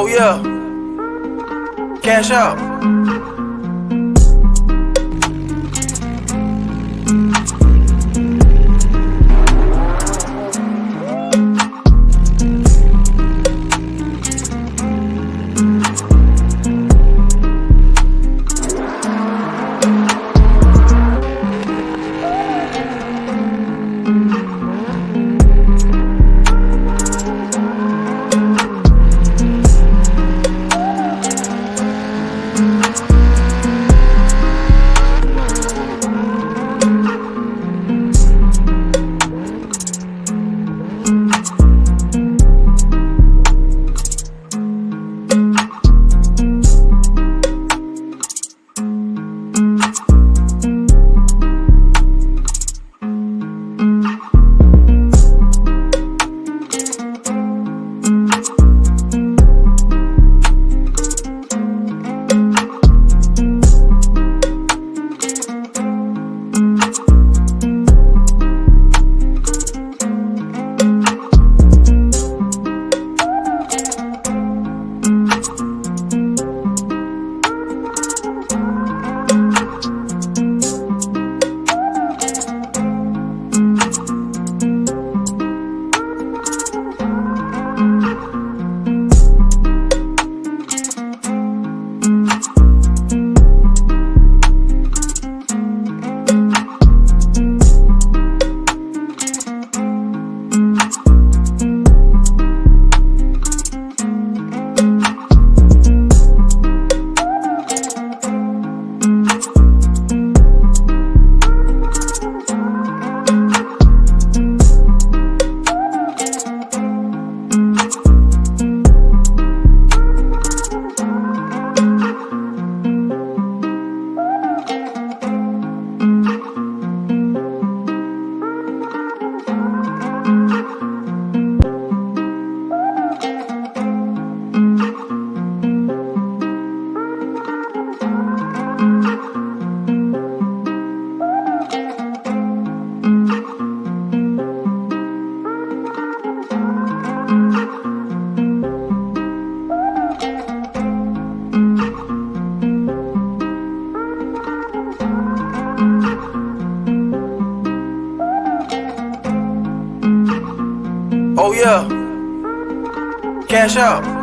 Oh yeah, Cashapp. Oh yeah, Cashapp.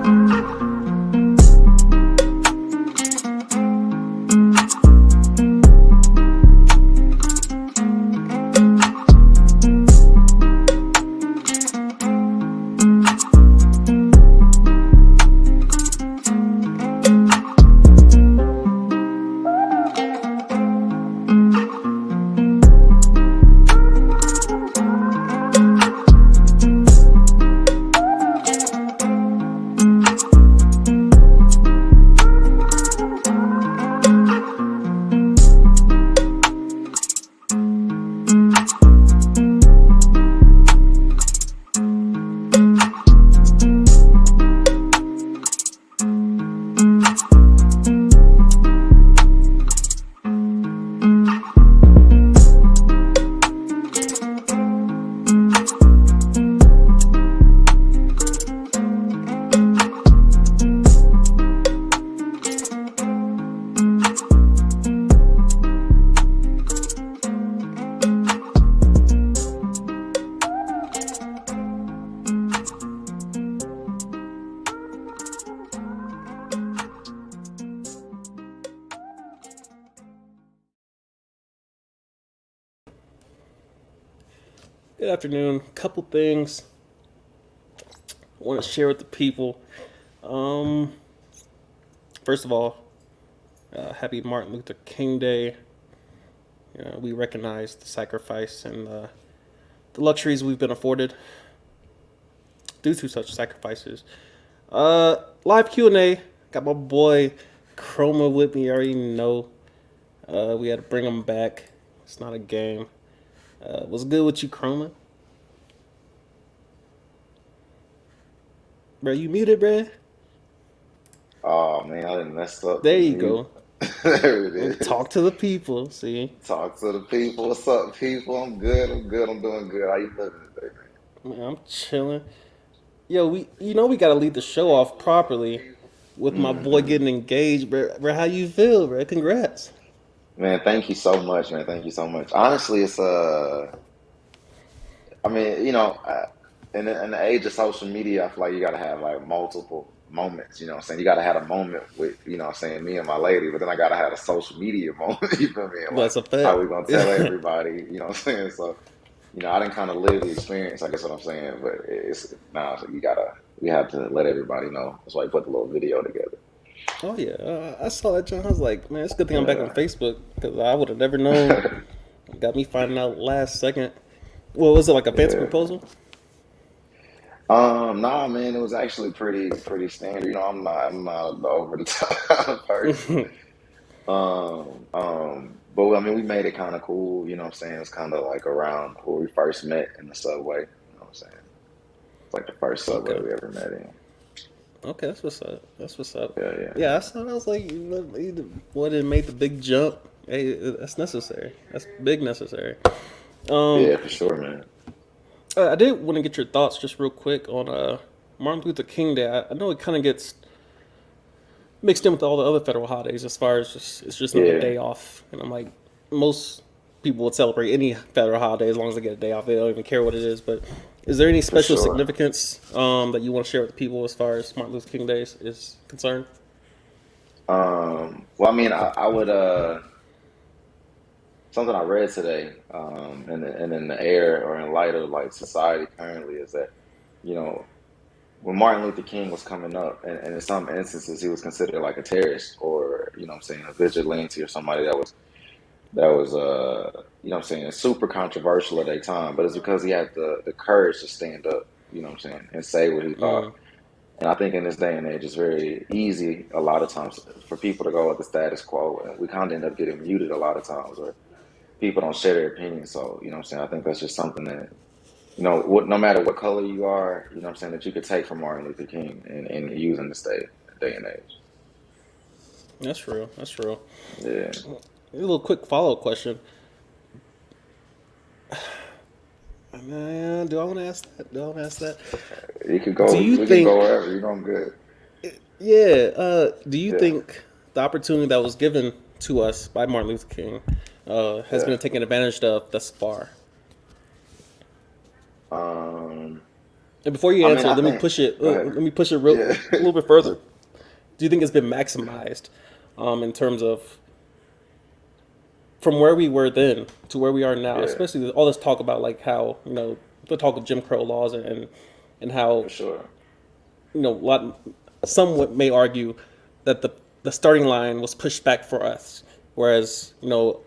Good afternoon. Couple things I want to share with the people. First of all, happy Martin Luther King Day. We recognize the sacrifice and the luxuries we've been afforded due to such sacrifices. Live Q&A. Got my boy Kromah with me. You already know. We had to bring him back. It's not a game. What's good with you, Kromah? Bro, you muted, bro? Oh man, I done messed up. There you go. There it is. Talk to the people, see? Talk to the people. What's up, people? I'm good. I'm doing good. How you living today, man? Man, I'm chilling. Yo, we gotta lead the show off properly with my boy Hmm. getting engaged, bro. How you feel, bro? Congrats. Man, thank you so much, man. Thank you so much. Honestly, it's I mean, in the age of social media, I feel like you gotta have like multiple moments. You know what I'm saying? You gotta have a moment with, what I'm saying, me and my lady, but then I gotta have a social media moment. You feel me? And like, That's a how fact. we gonna tell everybody? You know what I'm saying? So, I didn't kind of live the experience. I guess what I'm saying, but it's now so we have to let everybody know. That's why we put the little video together. Oh yeah, I saw that. John. I was like, man, it's a good thing I'm back on Yeah. Facebook because I would have never known. Got me finding out last second. Well, was it like a fancy Yeah. proposal? Nah, man, it was actually pretty standard. I'm not the over the top person. But I mean, we made it kind of cool. You know what I'm saying? It's kind of like around where we first met in the subway. You know what I'm saying? It's like the first subway Okay. we ever met in. Okay, that's what's up. That's what's up. Yeah, yeah, Yeah, I saw. It, I was like, what it made the big jump. Hey, that's necessary. That's big necessary. Um, yeah, for sure, man. I did want to get your thoughts just real quick on Martin Luther King Day. I know it kind of gets mixed in with all the other federal holidays as far as it's just another Yeah, day off, and I'm like, most people would celebrate any federal holiday as long as they get a day off. They don't even care what it is. But is there any for special sure. significance that you want to share with the people as far as Martin Luther King Day is concerned? Well, I mean, I would something I read today, and in the air or in light of like society currently is that, you know, when Martin Luther King was coming up, and in some instances he was considered like a terrorist or, you know what I'm saying, a vigilante or somebody that was you know what I'm saying, super controversial at that time, but it's because he had the courage to stand up, you know what I'm saying, and say what he thought. Mm, And I think in this day and age, it's very easy a lot of times for people to go with the status quo, and we kind of end up getting muted a lot of times, or people don't share their opinions. So, you know what I'm saying, I think that's just something that, no matter what color you are, you know what I'm saying, that you could take from Martin Luther King and use in this day and age. that's real. That's real. Yeah. A little quick follow up question. Man, do I want to ask that? Do I want to ask that? You could Do go, you we can go think? wherever. You're going good. Yeah. Do you Yeah. think the opportunity that was given to us by Martin Luther King has Yeah. been taken advantage of thus far? Um, And before you I mean, answer, I let me think, push it. go ahead. Let me push it Yeah. a little bit further. Do you think it's been maximized in terms of from where we were then to where we are now? Yeah, Especially with all this talk about like how the talk of Jim Crow laws and how for sure. a lot some may argue that the starting line was pushed back for us, whereas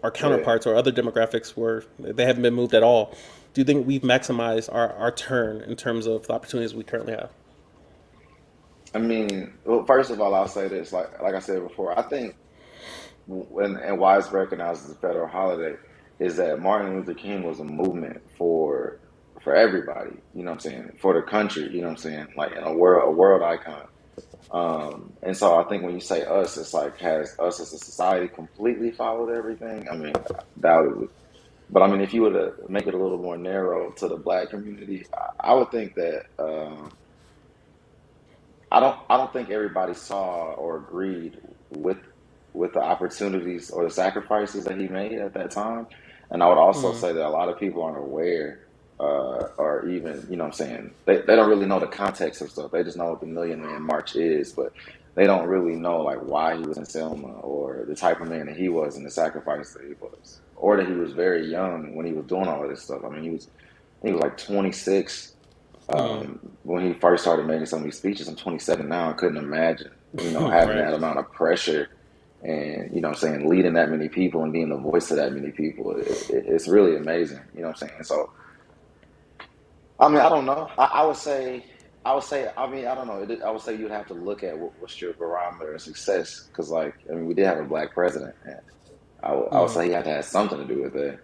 our Yeah. counterparts or other demographics were they haven't been moved at all. Do you think we've maximized our turn in terms of the opportunities we currently have? I mean, well, first of all, I'll say this, like I said before, I think and why it's recognized as a federal holiday is that Martin Luther King was a movement for everybody, you know what I'm saying, for the country, you know what I'm saying, like in a world icon. And so I think when you say us, it's like has us as a society completely followed everything? I mean, undoubtedly. But I mean, if you were to make it a little more narrow to the black community, I would think that I don't think everybody saw or agreed with with the opportunities or the sacrifices that he made at that time. And I would also Mm, say that a lot of people aren't aware or even, you know what I'm saying, they don't really know the context of stuff. They just know what the Million Man March is, but they don't really know like why he was in Selma or the type of man that he was and the sacrifice that he was. Or that he was very young when he was doing all of this stuff. I mean, he was like 26 mm, when he first started making some of these speeches. I'm 27 now. I couldn't imagine, having right. that amount of pressure and, what I'm saying, leading that many people and being the voice of that many people. It's really amazing. You know what I'm saying? So, I mean, I don't know. I mean, I don't know. I would say you'd have to look at what's your barometer of success. Because, like, I mean, we did have a black president. And I would Mm, say he had to have something to do with it.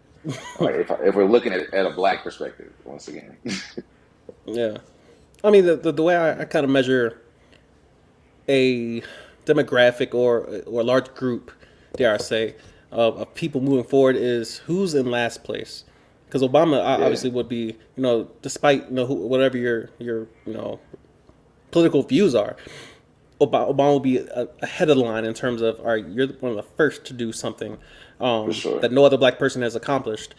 Like, if we're looking at a black perspective, once again. yeah. I mean, the way I kind of measure a demographic or a large group, dare I say, of people moving forward is who's in last place. Because Obama Yeah. obviously would be, despite whatever your political views are, Obama will be ahead of the line in terms of, all right, you're one of the first to do something for sure. that no other black person has accomplished.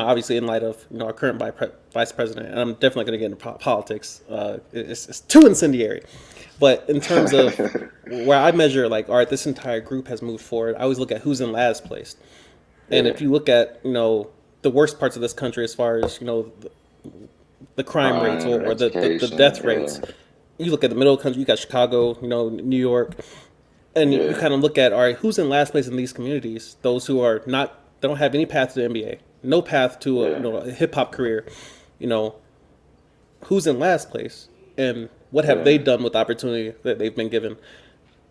Obviously in light of our current vice president, and I'm definitely going to get into politics. It's too incendiary, but in terms of where I measure, like, all right, this entire group has moved forward. I always look at who's in last place, and Yeah, if you look at the worst parts of this country as far as the crime rates crime, or the education, death rates, yeah, you look at the middle of the country. You got Chicago, New York, and you yeah, kind of look at, all right, who's in last place in these communities? Those who are not, they don't have any path to the NBA, no path to yeah, a hip hop career. You know, who's in last place, and what have they yeah, done with the opportunity that they've been given?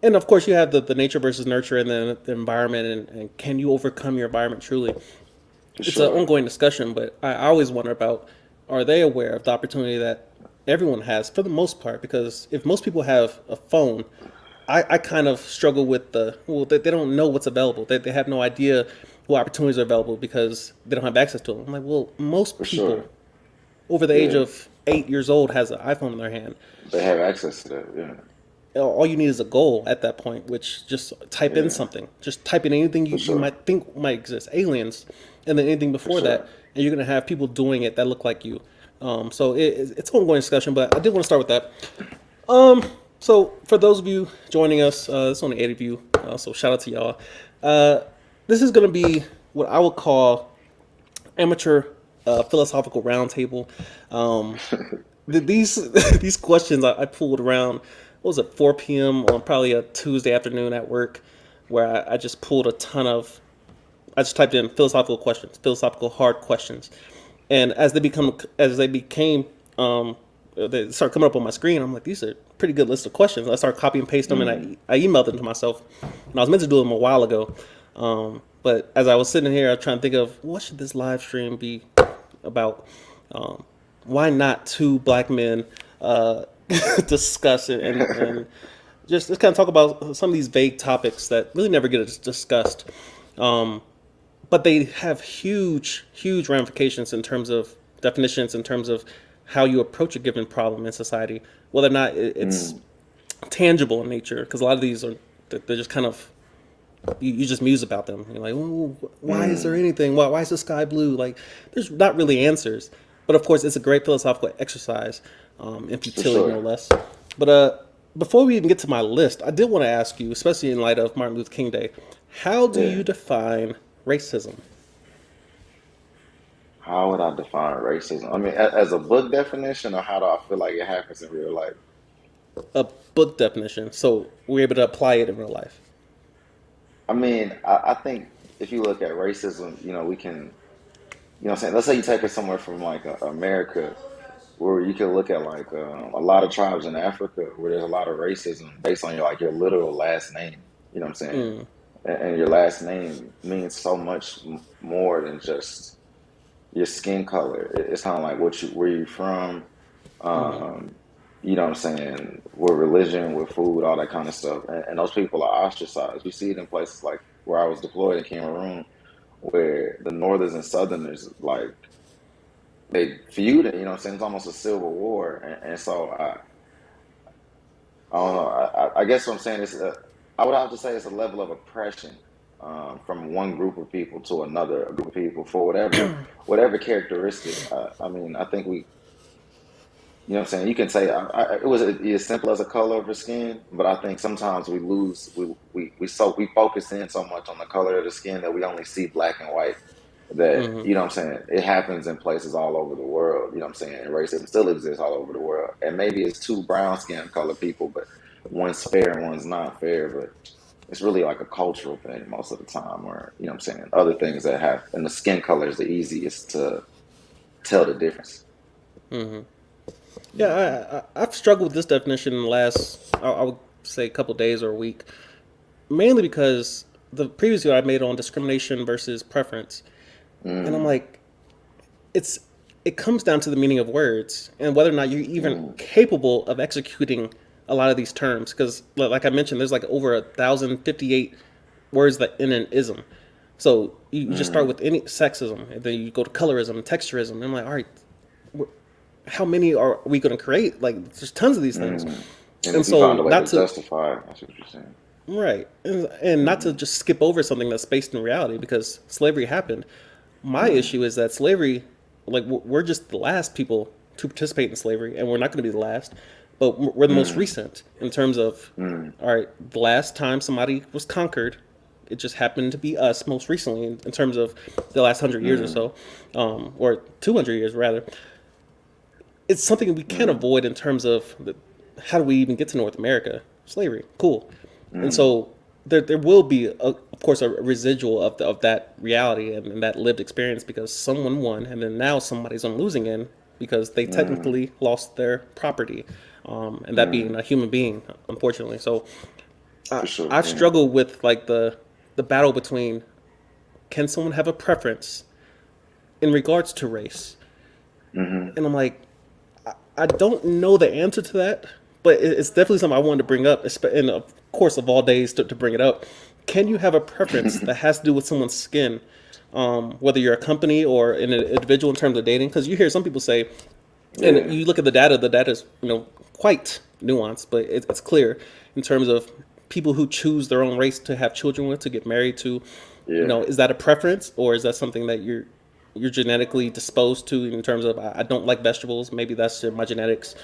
And of course, you have the nature versus nurture, and then the environment, and can you overcome your environment truly? for It's an sure. ongoing discussion, but I always wonder about, are they aware of the opportunity that everyone has for the most part? Because if most people have a phone, I kind of struggle with they don't know what's available. They have no idea what opportunities are available because they don't have access to them. I'm like, well, most For sure. people over the age Yeah, of 8 years old has an iPhone in their hand. they have access to that. Yeah, All you need is a goal at that point, which just type in yeah, something. Just type in anything for you sure, might think might exist, aliens, and then anything for before that, sure. and you're gonna have people doing it that look like you. So it's an ongoing discussion, but I did want to start with that. So for those of you joining us, it's only 8 of you, so shout out to y'all. Uh, this is gonna be what I would call amateur philosophical roundtable. Um, these these questions I pulled around. What was it, 4 p.m. on probably a Tuesday afternoon at work, where I just pulled a ton of. I just typed in philosophical questions, philosophical hard questions, and as they became they start coming up on my screen. I'm like, these are a pretty good list of questions. I started copy and paste them, and Mm, I emailed them to myself, and I was meant to do them a while ago. But as I was sitting here, I was trying to think of what should this live stream be about. Um, why not two black men discuss it and just kind of talk about some of these vague topics that really never get discussed, but they have huge ramifications in terms of definitions, in terms of how you approach a given problem in society, whether or not it's mm, tangible in nature. Because a lot of these are they're just kind of you just muse about them. You're like, oh, why is there mm, anything? Why is the sky blue? Like, there's not really answers. But of course, it's a great philosophical exercise in for futility, no sure. less. But before we even get to my list, I did want to ask you, especially in light of Martin Luther King Day, how do Yeah. you define racism? How would I define racism? I mean, as a book definition, or how do I feel like it happens in real life? A book definition, so we're able to apply it in real life. I mean, I think if you look at racism, we can, what I'm saying? Let's say you take it somewhere from like America, where you can look at like a lot of tribes in Africa where there's a lot of racism based on your literal last name. You know what I'm saying? Mm, And your last name means so much more than just your skin color. It's kind of like where you from, mm, um, you know what I'm saying, with religion, with food, all that kind of stuff. And those people are ostracized. You see it in places like where I was deployed in Cameroon, where the Northerners and Southerners, like, they feuded, you know what I'm saying? It's almost a civil war. And so I don't know. I guess what I'm saying is, I would have to say it's a level of oppression from one group of people to another group of people for whatever characteristic. I mean, I think you know what I'm saying? You can say it was as simple as a color of your skin, but I think sometimes we lose, we focus in so much on the color of the skin that we only see black and white. That, mm, you know what I'm saying, it happens in places all over the world. You know what I'm saying? And racism still exists all over the world. And maybe it's two brown skin color people, but one's fair and one's not fair. But it's really like a cultural thing most of the time, or, you know what I'm saying, other things that have, and the skin color is the easiest to tell the difference. mm. Yeah, I've struggled with this definition in the last, I would say, a couple days or a week, mainly because the previous video I made on discrimination versus preference, and I'm Mm, like, it's it comes down to the meaning of words and whether or not you're even mm, capable of executing a lot of these terms. Because, like I mentioned, there's like over 1,058 words that in an ism. So you just start mm, with any sexism, and then you go to colorism and texturism. And I'm like, all right, how many are we going to create? Like, there's tons of these things. mm. And And if you find so a way not to to justify, that's what you're saying. right, and not to just skip over something that's based in reality because slavery happened. My issue is that slavery, like we're just the last people to participate in slavery, and we're not going to be the last, but we're the most recent in terms of, all right, the last time somebody was conquered, it just happened to be us most recently in terms of the last 100 years or so, or 200 years rather. It's something we can't avoid in terms of how do we even get to North America? Slavery, cool, and so there will be of course a residual of that reality and that lived experience because someone won and then now somebody's on losing end because they technically lost their property, and that being a human being, unfortunately. So For sure. I've Yeah. struggled with like the battle between can someone have a preference in regards to race, and I'm like I don't know the answer to that, but it's definitely something I wanted to bring up, and of course, of all days to bring it up. Can you have a preference that has to do with someone's skin, whether you're a company or an individual in terms of dating? Because you hear some people say, and Yeah. you look at the data is quite nuanced, but it's clear in terms of people who choose their own race to have children with, to get married to. Yeah. Is that a preference or is that something that you're genetically disposed to in terms of I don't like vegetables, maybe that's my genetics,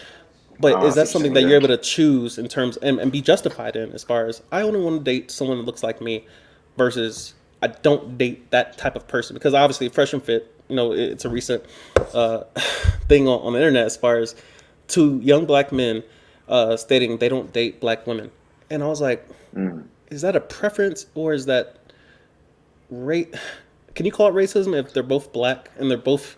but I is that see what something you're that saying. you're able Yeah. to choose in terms and be justified in as far as I only want to date someone that looks like me versus I don't date that type of person because obviously Fresh and Fit, it's a recent uh, thing on the internet as far as two young black men stating they don't date black women, and I was like, is that a preference or is that rate? Can you call it racism if they're both black and they're both?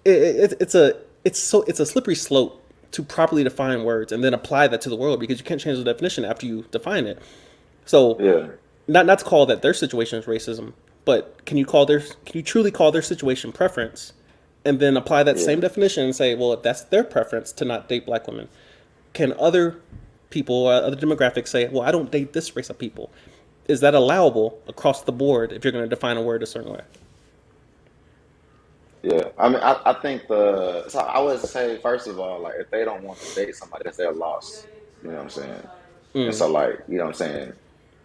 It's a slippery slope to properly define words and then apply that to the world because you can't change the definition after you define it. So, Yeah. not to call that their situation is racism, but can you truly call their situation preference, and then apply that Yeah. same definition and say, well, if that's their preference to not date black women, can other people, other demographics say, well, I don't date this race of people? Is that allowable across the board if you're going to define a word a certain way? Yeah, I mean, I think so I would say first of all, like if they don't want to date somebody, that's their loss. You know what I'm saying? And so like, you know what I'm saying?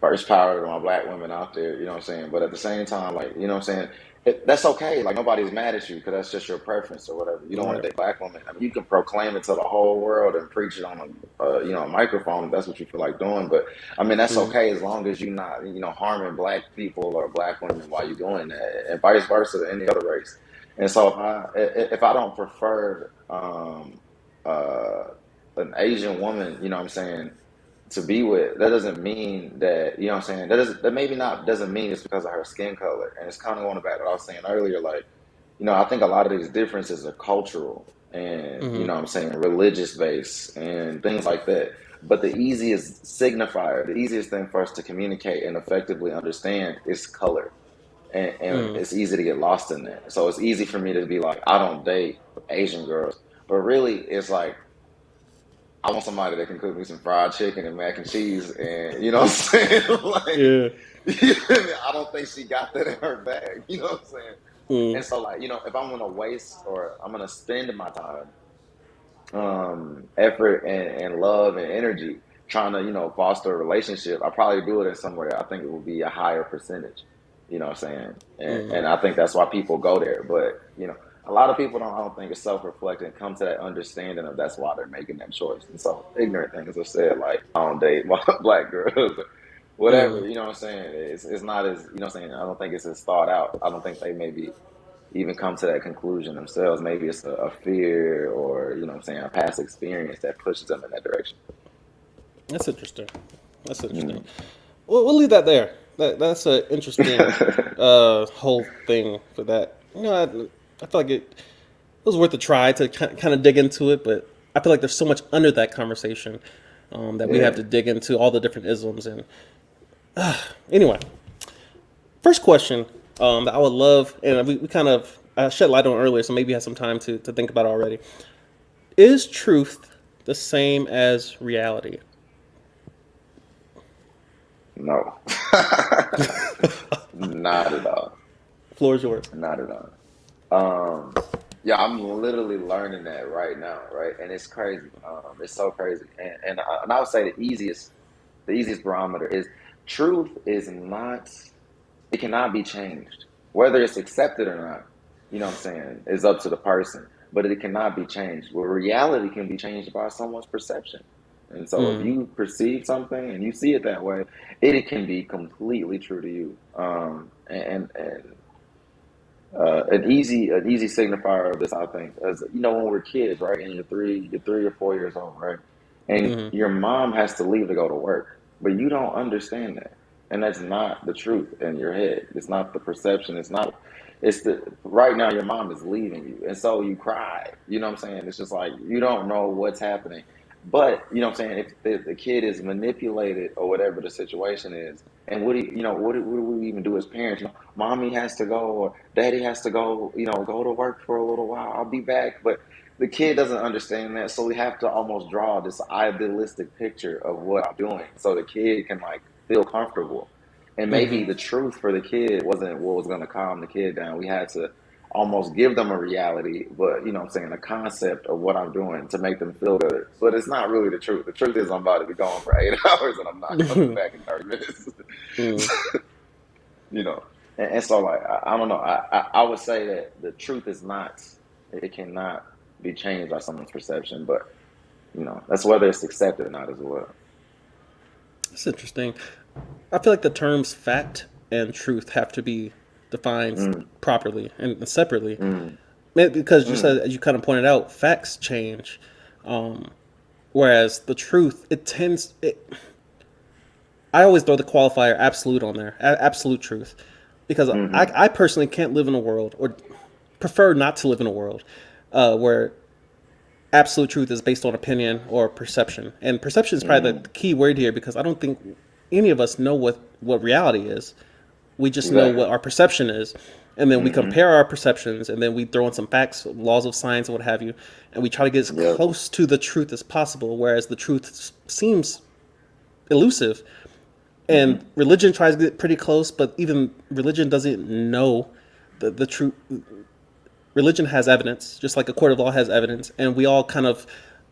First power to my black women out there, you know what I'm saying? But at the same time, like, you know what I'm saying? That's okay. Like nobody's mad at you because that's just your preference or whatever. You don't want Right. to date black women. I mean, you can proclaim it to the whole world and preach it on a microphone if that's what you feel like doing. But I mean, that's okay as long as you're not, harming black people or black women while you're doing that, and vice versa to any other race. And so if I don't prefer uh, an Asian woman, you know what I'm saying, to be with, that doesn't mean that, you know what I'm saying, that maybe not doesn't mean it's because of her skin color. And it's kind of going back to what I was saying earlier, like, I think a lot of these differences are cultural and, you know what I'm saying, religious based and things like that. But the easiest signifier, the easiest thing for us to communicate and effectively understand is color, and it's easy to get lost in that. So it's easy for me to be like, I don't date Asian girls, but really, it's like I want somebody that can cook me some fried chicken and mac and cheese, and you know what I'm saying? Like, Yeah. I don't think she got that in her bag. You know what I'm saying? And so, like, if I'm gonna waste or I'm gonna spend my time, effort and love and energy trying to foster a relationship, I probably do it in somewhere I think it will be a higher percentage. You know what I'm saying? And I think that's why people go there. But a lot of people don't. I don't think it's self-reflecting, come to that understanding of that's why they're making that choice. And so ignorant things are said like I don't date black girls. Whatever, you know what I'm saying? It's not as, you know what I'm saying? I don't think it's as thought out. I don't think they maybe even come to that conclusion themselves. Maybe it's a fear or, you know what I'm saying, a past experience that pushes them in that direction. That's interesting. That's interesting. We'll leave that there. That's an interesting whole thing for that. I feel like it was worth a try to kind of dig into it, but I feel like there's so much under that conversation that we have Yeah. to dig into all the different isms. And anyway, first question that I would love, and we kind of shed light on earlier, so maybe you have some time to think about it already. Is truth the same as reality? No. Not at all. Floor is yours. Not at all. Yeah, I'm literally learning that right now, right? And it's crazy. It's so crazy. And I would say the easiest barometer is truth is not, it cannot be changed. Whether it's accepted or not, you know what I'm saying, is up to the person. But it cannot be changed. Well, reality can be changed by someone's perception. And so if Mm, you perceive something and you see it that way, it can be completely true to you. And an easy signifier of this, I think, is when we're kids, right? And you're 3 or 4 years old, right? And mm, your mom has to leave to go to work, but you don't understand that, and that's not the truth in your head. It's not the perception. It's not. It's the right now your mom is leaving you, and so you cry. You know what I'm saying? It's just like you don't know what's happening, but you know what I'm saying. If the kid is manipulated or whatever the situation is, and what do what do we even do as parents? Mommy has to go or daddy has to go, go to work for a little while. I'll be back. But the kid doesn't understand that. So we have to almost draw this idealistic picture of what I'm doing so the kid can like feel comfortable. And maybe mm, the truth for the kid wasn't what was going to calm the kid down. We had to almost give them a reality, but what I'm saying, a concept of what I'm doing to make them feel good. But it's not really the truth. The truth is I'm about to be gone for 8 hours and I'm not coming mm, back in 30 minutes. mm. you know and so like I don't know, I would say that the truth is not, it cannot be changed by someone's perception, but that's whether it's accepted or not as well. That's interesting. I feel like the terms fact and truth have to be defined mm, properly and separately. mm, Because just mm, as you kind of pointed out, facts change, um, whereas the truth it tends. I always throw the qualifier absolute on there, absolute truth, because mm-hmm, I personally can't live in a world or prefer not to live in a world where absolute truth is based on opinion or perception. And perception is probably the mm, key word here because I don't think any of us know what reality is. We just know exactly. what our perception is. And then we Mm-hmm. compare our perceptions and then we throw in some facts, laws of science, and what have you. And we try to get as Yep. close to the truth as possible, whereas the truth seems elusive. And Mm-hmm. religion tries to get pretty close, but even religion doesn't know the truth. Religion has evidence, just like a court of law has evidence, and we all kind of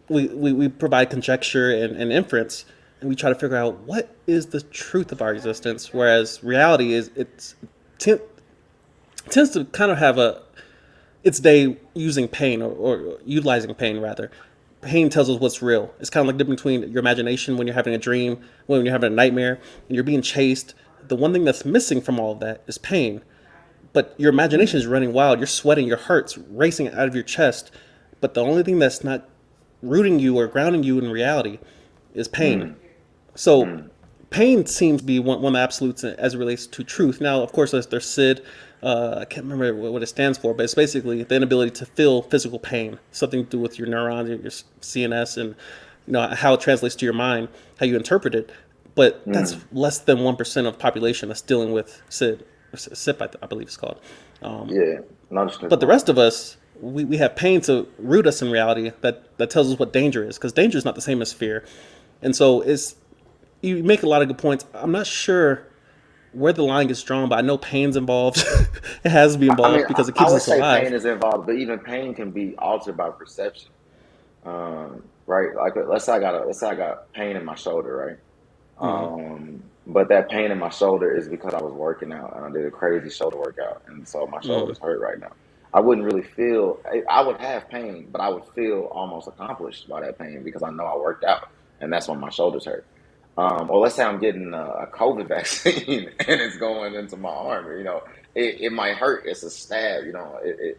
we provide conjecture and inference, and we try to figure out what is the truth of our existence. Whereas reality is t- tends to kind of have its day using pain or utilizing pain rather. Pain tells us what's real. It's kind of like the difference between your imagination when you're having a dream, when you're having a nightmare, and you're being chased. The one thing that's missing from all of that is pain. But your imagination is Mm, running wild. You're sweating. Your heart's racing out of your chest. But the only thing that's not rooting you or grounding you in reality is pain. mm, So mm, pain seems to be one of the absolutes as it relates to truth. Now, of course, there's SID. I can't remember what it stands for, but it's basically the inability to feel physical pain, something to do with your neurons, your CNS, and how it translates to your mind, how you interpret it. But that's mm. less than 1% of the population that's dealing with SID, or SIP, I believe it's called. Yeah, not But the understandable. rest of us, we have pain to root us in reality that tells us what danger is, because danger is not the same as fear. And so you make a lot of good points. I'm not sure where the line gets drawn, but I know pain's involved. It has to be I mean, involved because it I keeps would us say alive. pain is involved, but even pain can be altered by perception. Right? Like let's say I got pain in my shoulder, right? Mm, But that pain in my shoulder is because I was working out and I did a crazy shoulder workout, and so my mm, shoulder's hurt right now. I wouldn't really feel. I would have pain, but I would feel almost accomplished by that pain because I know I worked out, and that's when my shoulders hurt. Or let's say I'm getting a COVID vaccine and it's going into my arm. It might hurt. It's a stab.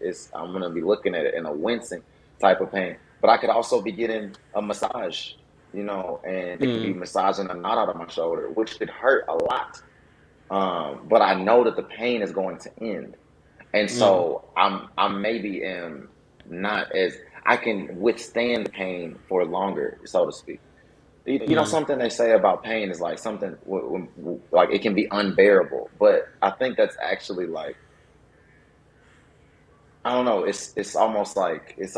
It's I'm gonna be looking at it in a wincing type of pain. But I could also be getting a massage, and it could be mm, massaging a knot out of my shoulder, which could hurt a lot. But I know that the pain is going to end, and mm, so I'm maybe am not as, I can withstand pain for longer, so to speak. mm, Something they say about pain is like something like it can be unbearable, but I think that's actually like, I don't know. It's almost like it's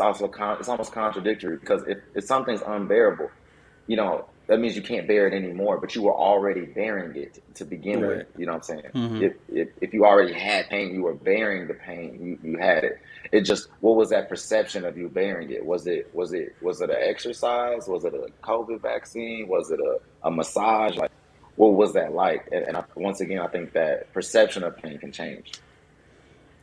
almost contradictory because if something's unbearable, you know, that means you can't bear it anymore, but you were already bearing it to begin with. Right. You know what I'm saying? Hmm. If you already had pain, you were bearing the pain. You had it. It just, what was that perception of you bearing it? Was it an exercise? Was it a COVID vaccine? Was it a massage? Like, what was that like? And once again, I think that perception of pain can change.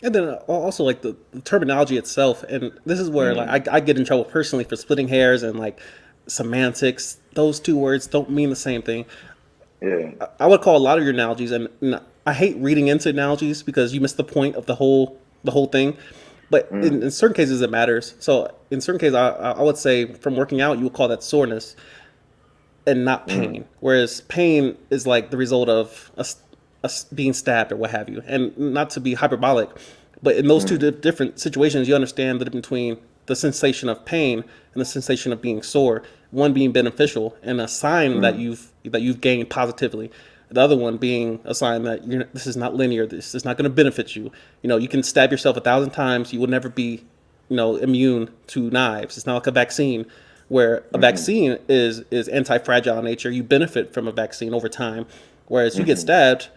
And then also like the terminology itself, and this is where Mm, like I get in trouble personally for splitting hairs and like semantics. Those two words don't mean the same thing. yeah. I would call a lot of your analogies, and I hate reading into analogies because you miss the point of the whole thing. But Mm, in certain cases, it matters. So in certain cases, I would say from working out, you would call that soreness and not mm, pain. Whereas pain is like the result of us being stabbed or what have you. And not to be hyperbolic, but in those two mm, different situations, you understand the difference between the sensation of pain and the sensation of being sore. One being beneficial and a sign that mm, you've gained positively. The other one being a sign that this is not linear. This is not going to benefit you. You can stab yourself 1,000 times. You will never be, immune to knives. It's not like a vaccine, where a mm, vaccine is anti-fragile in nature. You benefit from a vaccine over time, whereas you get mm, stabbed.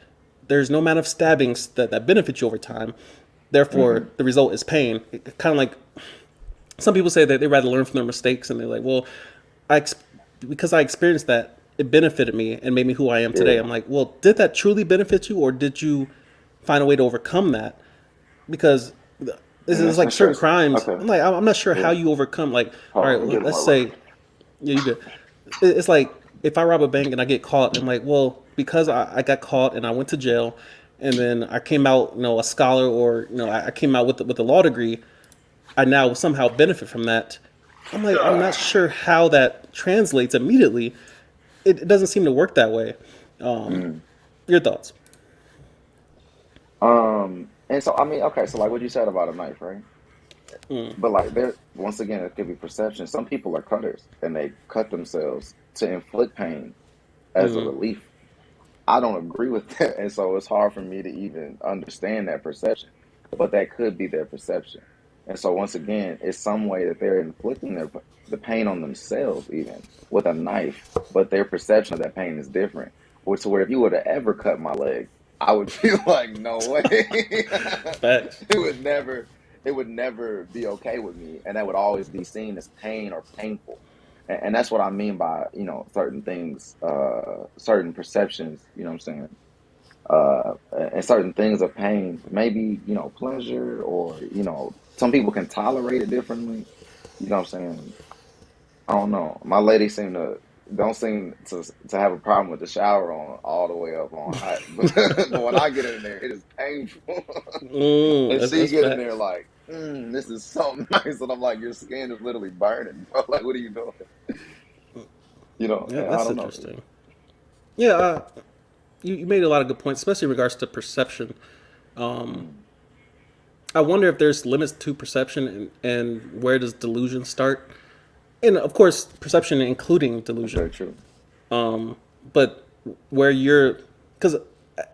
There's no amount of stabbings that benefit you over time. Therefore, mm, the result is pain. Kind of like some people say that they rather learn from their mistakes, and they're like, well, because I experienced that, it benefited me and made me who I am today. yeah. I'm like, well, did that truly benefit you, or did you find a way to overcome that? Because this And is that's like certain interesting. crimes. Okay. I'm not sure how Yeah. you overcome. Like, all Hold on, right, let me get let's my water. say, yeah, you good. It's like if I rob a bank and I get caught, I'm like, well, because I got caught and I went to jail, and then I came out, a scholar, or I came out with a law degree. I now somehow benefit from that. I'm not sure how that translates immediately. It doesn't seem to work that way. Um, Mm. your thoughts? And so I mean, okay, so like what you said about a knife, right? Mm, But like there, once again, it could be perception. Some people are cutters and they cut themselves to inflict pain as a mm, relief. I don't agree with that, and so it's hard for me to even understand that perception. But that could be their perception, and so once again, it's some way that they're inflicting the pain on themselves, even with a knife. But their perception of that pain is different. Or to where if you were to ever cut my leg, I would feel like no way. facts. it would never, it would never be okay with me, and that would always be seen as pain or painful. And that's what I mean by, certain things, certain perceptions, you know what I'm saying? And certain things of pain, maybe, pleasure, or, some people can tolerate it differently. You know what I'm saying? I don't know. My lady don't seem to have a problem with the shower on all the way up on hot. But when I get in there, it is painful. And That's, she that's get in there facts. like, this is so nice. And I'm like, your skin is literally burning, bro. Like, what are you doing? Yeah, And I that's don't know. interesting. Yeah, you made a lot of good points, especially in regards to perception. Um, Mm, I wonder if there's limits to perception, and where does delusion start? And of course, perception including that's delusion. very true. But where you're, because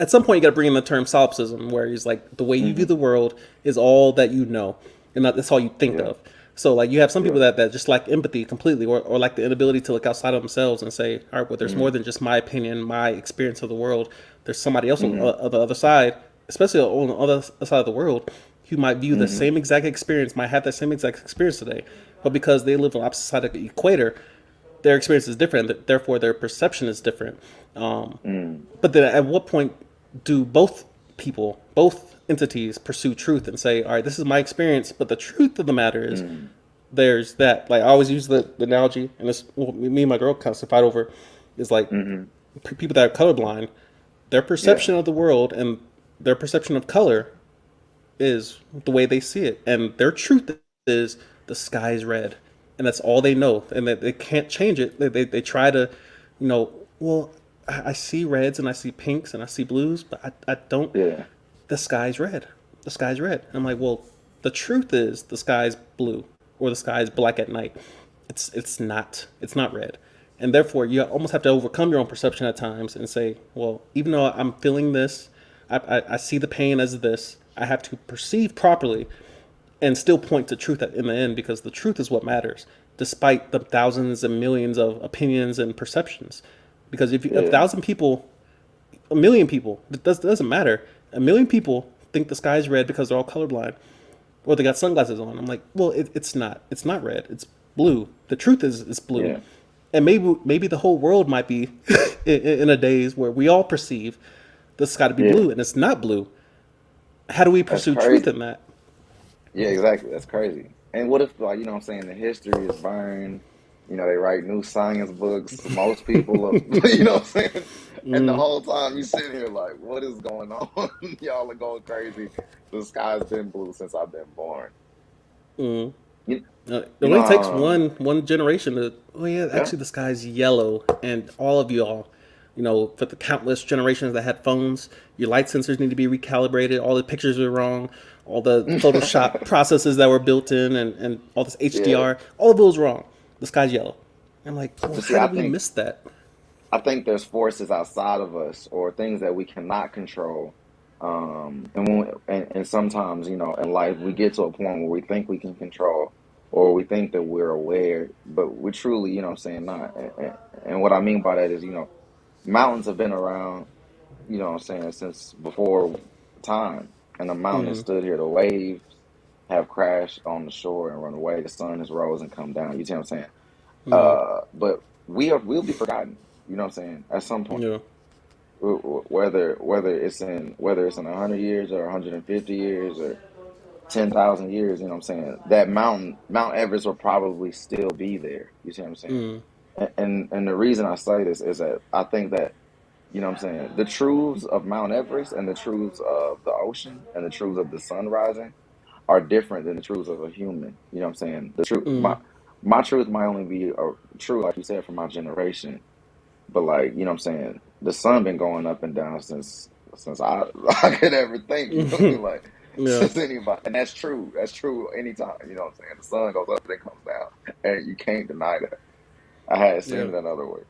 at some point you got to bring in the term solipsism, where he's like the way you view Hmm. the world is all that you know, and that's all you think Yeah, of. So like you have some people yeah. that just lack empathy completely, or lack the inability to look outside of themselves and say, all right, well, there's more Hmm. than just my opinion, my experience of the world. There's somebody else Hmm. on the other side, especially on the other side of the world, who might view the Hmm. same exact experience, might have that same exact experience today, but because they live on the opposite side of the equator, their experience is different. Therefore, their perception is different. Mm. But then, at what point do both entities, pursue truth and say, "All right, this is my experience," but the truth of the matter is, Mm. there's that. Like I always use the analogy, and this me and my girl kind of fight over, is like Hmm. people that are colorblind, their Yeah, perception of the world and their perception of color is the way they see it, and their truth is the sky is red, and that's all they know, and they can't change it. They try to, you know, well, I see reds and I see pinks and I see blues, but I don't. yeah, The sky's red. The sky's red. And I'm like, well, the truth is the sky's blue, or the sky's black at night. It's not red, and therefore you almost have to overcome your own perception at times and say, well, even though I'm feeling this, I see the pain as this. I have to perceive properly and still point to truth in the end, because the truth is what matters, despite the thousands and millions of opinions and perceptions. Because if a Yeah. thousand people, a million people, doesn't matter. A million people think the sky's red because they're all colorblind, or they got sunglasses on. I'm like, well, it's not. It's not red. It's blue. The truth is, it's blue. Yeah. And maybe the whole world might be in a daze where we all perceive the sky to be Yeah. blue, and it's not blue. How do we That's pursue truth crazy. in that? Yeah, exactly. That's crazy. And what if, like, what I'm saying, the history is burned? They write new science books. Most people are, what I'm saying? And the whole time you sit here like, what is going on? Y'all are going crazy. The sky's been blue since I've been born. You, It you only know, takes one generation to. Oh yeah, yeah. actually the sky's yellow, and all of y'all, for the countless generations that had phones, your light sensors need to be recalibrated. All the pictures are wrong. All the Photoshop processes that were built in, and all this Yeah. HDR, all of those wrong. The sky's yellow. I'm like, well, But see, how did we miss that? I think there's forces outside of us or things that we cannot control. And sometimes, in life, we get to a point where we think we can control or we think that we're aware, but we truly, what I'm saying, not. And what I mean by that is, mountains have been around, what I'm saying, since before time. And the mountain has Mm, stood here. The waves have crashed on the shore and run away. The sun has rose and come down. You see what I'm saying? mm, But we'll be forgotten. You know what I'm saying? At some point, yeah. whether it's in 100 years or 150 years or 10,000 years, you know what I'm saying? That Mount Everest will probably still be there. You see what I'm saying? Mm, And the reason I say this is that I think that, what I'm saying, the truths of Mount Everest and the truths of the ocean and the truths of the sun rising are different than the truths of a human. You know what I'm saying? The truth, mm, my truth might only be true, like you said, for my generation. But like, what I'm saying, the sun been going up and down since I I could ever think. You feel me? Like yeah. since anybody, and that's true. That's true anytime. You know what I'm saying? The sun goes up and it comes down, and you can't deny that. I had seen Yeah. it another way,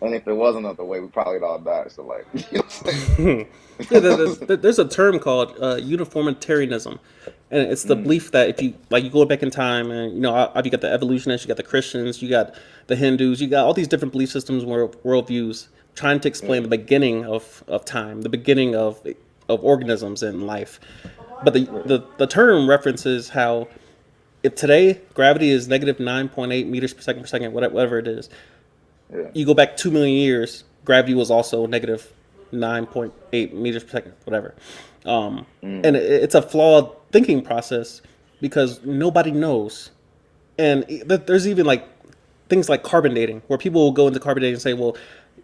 and if it was another way, we probably all died. So like, you know what Yeah, I'm saying? there's a term called uniformitarianism, and it's the mm, belief that if you go back in time, and you got the evolutionists, you got the Christians, you got the Hindus, you got all these different belief systems, worldviews, trying to explain yeah, the beginning of time, the beginning of organisms and life. But yeah, the term references how if today gravity is negative 9.8 meters per second, whatever it is, yeah, you go back 2 million years, gravity was also negative 9.8 meters per second, whatever. And mm, it's a flawed thinking process because nobody knows. And there's even like things like carbon dating, where people will go into carbon dating and say, well,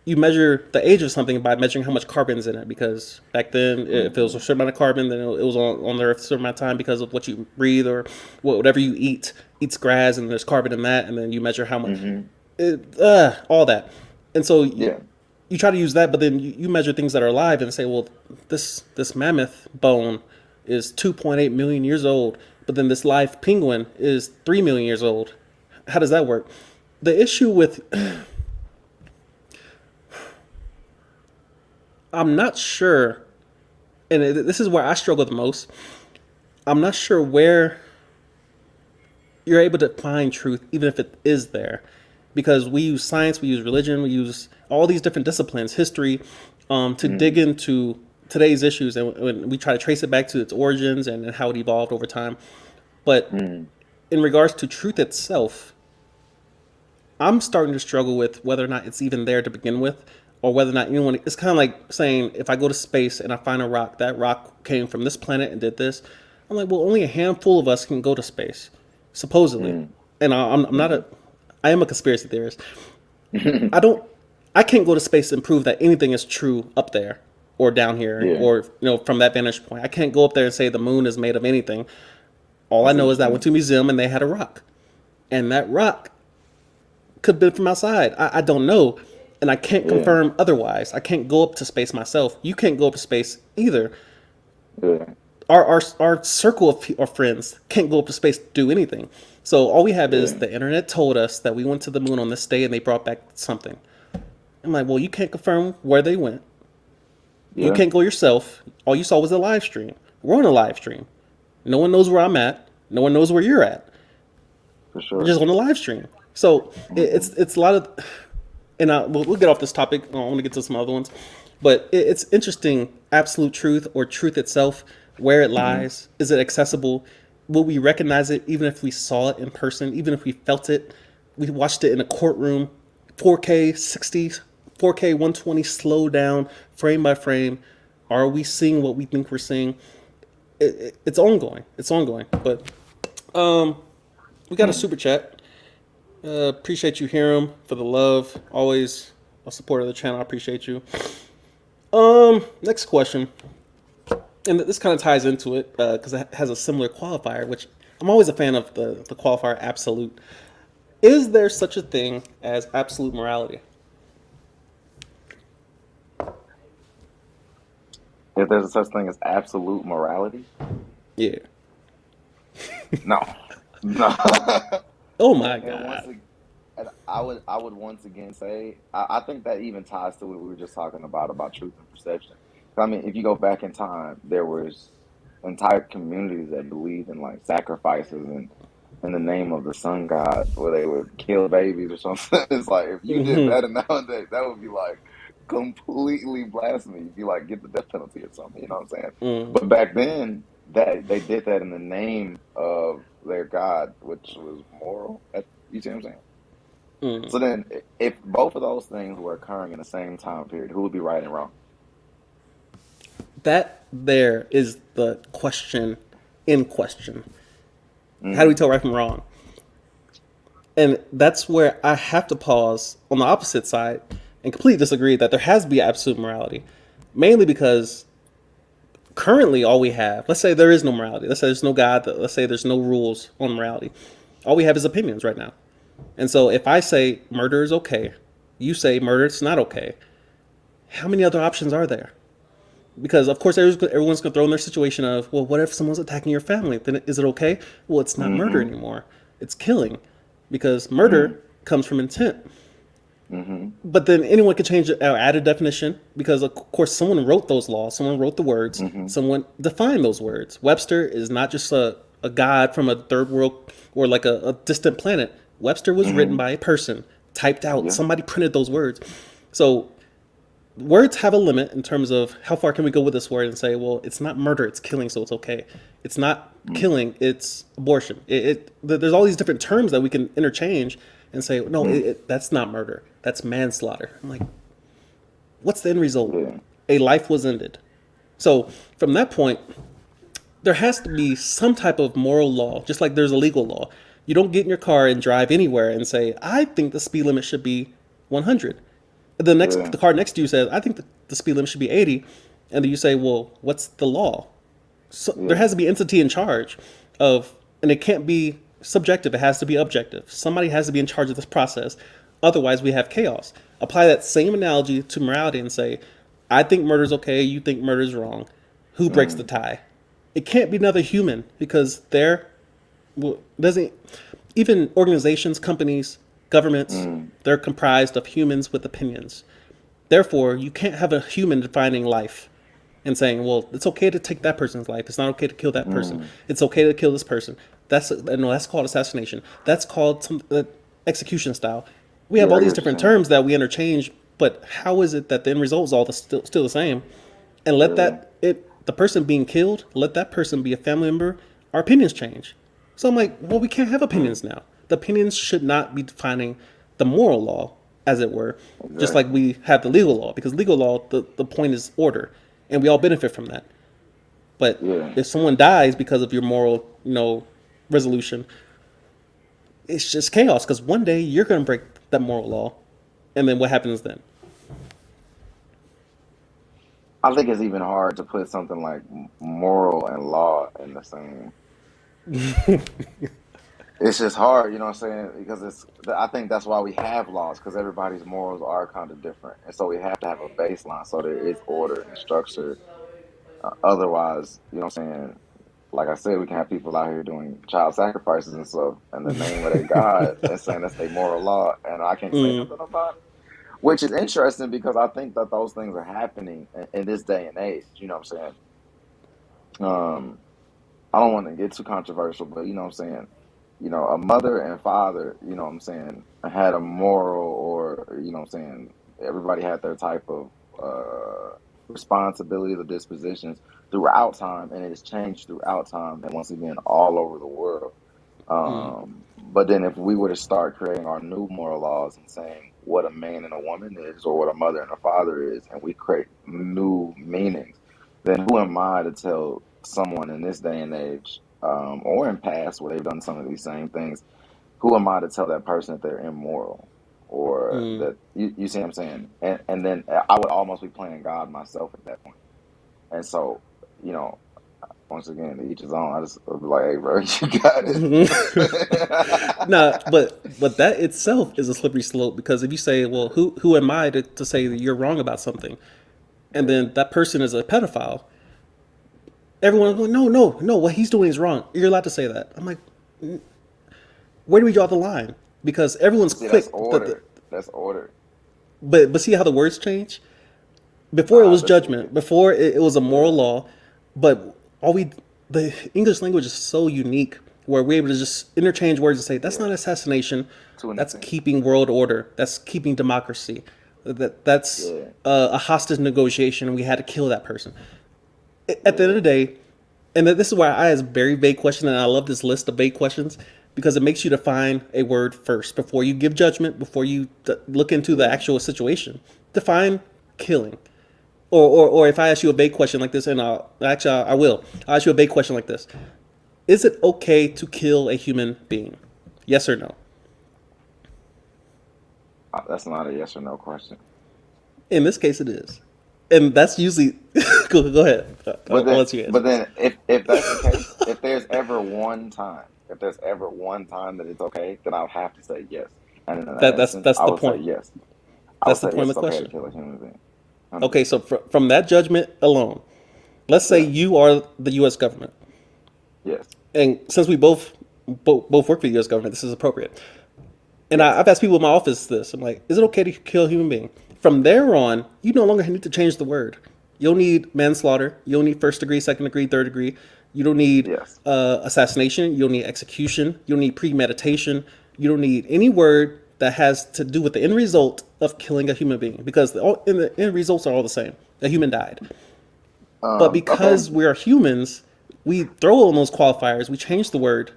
you measure the age of something by measuring how much carbon's in it, because back then, if it was a mm, certain amount of carbon, then it was on the earth a certain amount of time because of what you breathe, or whatever you eats grass, and there's carbon in that, and then you measure how much, mm-hmm, all that. And so yeah, you try to use that, but then you measure things that are alive and say, well, this mammoth bone is 2.8 million years old, but then this live penguin is 3 million years old. How does that work? The issue with, I'm not sure, and this is where I struggle the most. I'm not sure where you're able to find truth, even if it is there, because we use science, we use religion, we use all these different disciplines, history, to dig mm, into today's issues, and when we try to trace it back to its origins and how it evolved over time. But mm, in regards to truth itself, I'm starting to struggle with whether or not it's even there to begin with, or whether or not anyone. It's kind of like saying, if I go to space and I find a rock, that rock came from this planet and did this. I'm like, well, only a handful of us can go to space, supposedly. mm, And I'm not a, mm-hmm. I am a conspiracy theorist. I don't, I can't go to space and prove that anything is true up there or down here, Yeah, or from that vantage point. I can't go up there and say the moon is made of anything. All I I see know what is you that I went mean. to a museum and they had a rock, and that rock could have been from outside. I don't know. And I can't Yeah, confirm otherwise. I can't go up to space myself. You can't go up to space either. yeah, Our circle of friends can't go up to space to do anything. So all we have is yeah, the internet told us that we went to the moon on this day and they brought back something. I'm like, well, you can't confirm where they went. You yeah, can't go yourself. All you saw was a live stream. We're on a live stream. No one knows where I'm at. No one knows where you're at. for We're sure. just on the live stream. So Hmm. it's a lot of, and we'll get off this topic. I want to get to some other ones, but it's interesting. Absolute truth or truth itself, where it Hmm. lies. Is it accessible? Will we recognize it even if we saw it in person? Even if we felt it, we watched it in a courtroom, 4K 60, 4K 120, slow down, frame by frame. Are we seeing what we think we're seeing? It's ongoing. It's ongoing. But we got a super chat. Appreciate you, Hiram, for the love. Always a supporter of the channel. I appreciate you. Next question, and this kind of ties into it because it has a similar qualifier, which I'm always a fan of the qualifier absolute. Is there such a thing as absolute morality? If there's a such thing as absolute morality, Yeah. no, no. Oh and, my and once God. again, and I would once again say I think that even ties to what we were just talking about truth and perception. I mean, if you go back in time, there was entire communities that believed in like sacrifices and in the name of the sun god, where they would kill babies or something. It's like if you did Hmm. that nowadays, that would be like completely blasphemy. You'd be like, get the death penalty or something. You know what I'm saying? Mm. But back then, that they did that in the name of their god, which was moral. You see what I'm saying? Mm. So then, if both of those things were occurring in the same time period, who would be right and wrong? That there is the question in question. How do we Hmm. tell right from wrong? And that's where I have to pause on the opposite side and completely disagree that there has to be absolute morality. Mainly because currently all we have, let's say there is no morality, let's say there's no God, let's say there's no rules on morality. All we have is opinions right now. And so if I say murder is okay, you say murder is not okay, how many other options are there? Because of course everyone's going to throw in their situation of, well, what if someone's attacking your family? Then is it okay? Well, it's not murder Hmm. anymore. It's killing, because Hmm. murder comes from intent. Hmm. But then anyone could change or add a definition because, of course, someone wrote those laws. Someone wrote the words. Hmm. Someone defined those words. Webster is not just a god from a third world or like a distant planet. Webster was written Hmm. by a person, typed out. Yeah. Somebody printed those words. So words have a limit in terms of how far can we go with this word and say, well, it's not murder, it's killing, so it's okay. It's not Mm-hmm. killing, it's abortion. There's all these different terms that we can interchange and say, no, that's not murder, that's manslaughter. I'm like, what's the end result? Yeah. A life was ended. So from that point, there has to be some type of moral law, just like there's a legal law. You don't get in your car and drive anywhere and say, I think the speed limit should be 100. Yeah. The car next to you says, I think the speed limit should be 80. And then you say, well, what's the law? So there Yeah. has to be entity in charge of, and it can't be subjective, it has to be objective. Somebody has to be in charge of this process. Otherwise, we have chaos. Apply that same analogy to morality and say, I think murder's okay, you think murder's wrong. Who breaks the Mm. tie? It can't be another human because they're, well, doesn't, even organizations, companies, governments, Mm. they're comprised of humans with opinions. Therefore, you can't have a human defining life and saying, "Well, it's okay to take that person's life. It's not okay to kill that person. Mm. It's okay to kill this person." No, that's called assassination. That's called some execution style. We have Yeah, all I get these what you're different saying. terms that we interchange, but how is it that the end result is all still the same? And let Yeah. that it the person being killed, let that person be a family member. Our opinions change. So I'm like, well, we can't have Mm. opinions now. The opinions should not be defining the moral law, as it were, just like Exactly. we have the legal law, because legal law, the point is order, and we all benefit from that. But Yeah. if someone dies because of your moral, resolution, it's just chaos, because one day you're going to break that moral law, and then what happens then? I think it's even hard to put something like moral and law in the same. It's just hard, you know what I'm saying? Because I think that's why we have laws, because everybody's morals are kind of different. And so we have to have a baseline so there is order and structure. Otherwise, you know what I'm saying? Like I said, we can have people out here doing child sacrifices and stuff in the name of their God and saying that's their moral law, and I can't say Mm, nothing about it. Which is interesting because I think that those things are happening in this day and age. You know what I'm saying? Um, I don't want to get too controversial, but you know what I'm saying, a mother and father, you know what I'm saying, had a moral, or you know what I'm saying, everybody had their type of responsibilities or dispositions throughout time, and it has changed throughout time, and once again, all over the world. Mm, But then if we were to start creating our new moral laws and saying what a man and a woman is, or what a mother and a father is, and we create new meanings, then who am I to tell someone in this day and age, or in past where they've done some of these same things, who am I to tell that person that they're immoral, or mm. that you see what I'm saying? And then I would almost be playing God myself at that point. And so, you know, once again, to each his own. I just would be like, hey, bro, you got it. Nah, but that itself is a slippery slope, because if you say, well, who am I to say that you're wrong about something, and Yeah, then that person is a pedophile, everyone's going, no, no, no, what he's doing is wrong. You're allowed to say that. I'm like, where do we draw the line? Because everyone's but see, that's quick. order. That's order. But see how the words change. Before it Nah, was that's wicked. judgment. Before it was a moral Yeah, law. But all we the English language is so unique where we're able to just interchange words and say that's yeah. not assassination. To an That's extent. keeping world order. That's keeping democracy. That's Yeah. a hostage negotiation. We had to kill that person. At the end of Yeah. the day, and this is why I ask very vague questions, and I love this list of vague questions because it makes you define a word first before you give judgment, before you look into the Yeah. actual situation. Define killing. Or if I ask you a vague question like this, and I will. I'll ask you a vague question like this: is it okay to kill a human being? Yes or no? That's not a yes or no question. In this case, it is, and that's usually. Go ahead. I'll let you But answer. then if that's the case, if there's ever one time that it's okay, then I'll have to say yes. And in that instance, That's I the would say point. yes. I would That's the say point yes, of it's the okay to question. kill a human being. Okay, 100%. so from that judgment alone, let's say Yeah. you are the U.S. government, Yes. and since we both work for the U.S. government, this is appropriate. And Yes. I've asked people in my office this. I'm like, is it okay to kill a human being? From there on, you no longer need to change the word. You don't need manslaughter. You don't need first degree, second degree, third degree. You don't need Yes. assassination. You don't need execution. You don't need premeditation. You don't need any word that has to do with the end result of killing a human being, because the end results are all the same. A human died. But Okay. because we are humans, we throw on those qualifiers. We change the word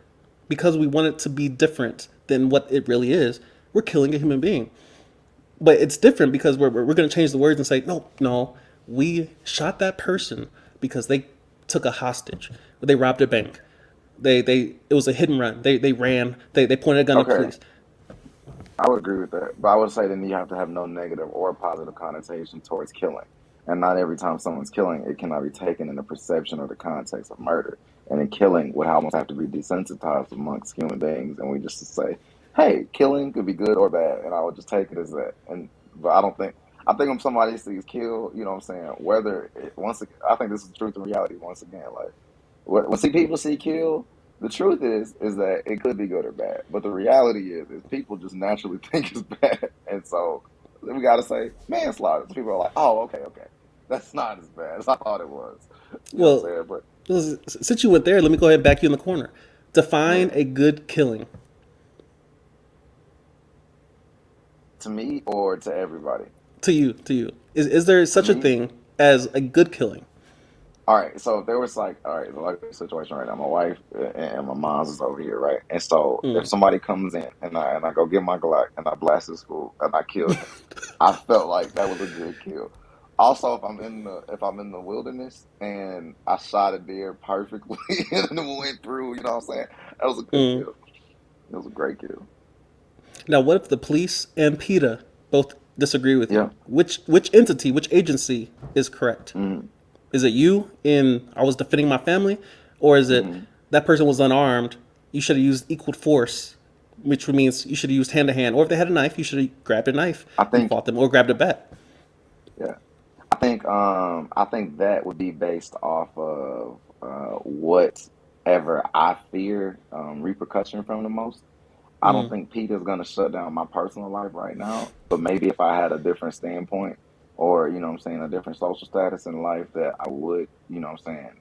because we want it to be different than what it really is. We're killing a human being. But it's different because we're going to change the words and say, no, no, we shot that person because they took a hostage. They robbed a bank. It was a hit and run. They ran. They pointed a gun at Okay. police. I would agree with that. But I would say then you have to have no negative or positive connotation towards killing. And not every time someone's killing, it cannot be taken in the perception or the context of murder. And in killing would almost have to be desensitized amongst human beings. And we just say, hey, killing could be good or bad. And I would just take it as that. And but I think when somebody sees kill, you know what I'm saying, whether it, once ag- I think this is the truth and reality once again. Like when see people see kill, the truth is that it could be good or bad, but the reality is people just naturally think it's bad, and so we got to say manslaughter. So people are like, oh, okay, okay, that's not as bad as I thought it was. You know what I'm Well, saying? But since you went there, let me go ahead and back you in the corner. Define yeah, a good killing to me or to everybody, to you. To you, is there to such a me. thing as a good killing? All right, so if there was like, all right, like a situation right now, my wife and my mom's is over here, right? And so if Mm. somebody comes in and I go get my Glock and I blast his fool and I kill him, I felt like that was a good kill. Also, if I'm in the wilderness and I shot a deer perfectly and it went through, you know what I'm saying? That was a good Mm. kill. It was a great kill. Now, what if the police and PETA both disagree with you? Yeah. Which entity, which agency is correct? Mm-hmm. Is it you in I was defending my family, or is it Mm-hmm. that person was unarmed? You should have used equal force, which means you should have used hand to hand. Or if they had a knife, you should have grabbed a knife I and think, fought them, or grabbed a bat. yeah. I think that would be based off of whatever I fear repercussion from the most. I don't Mm. think Peter's gonna shut down my personal life right now, but maybe if I had a different standpoint or, you know what I'm saying, a different social status in life that I would, you know what I'm saying,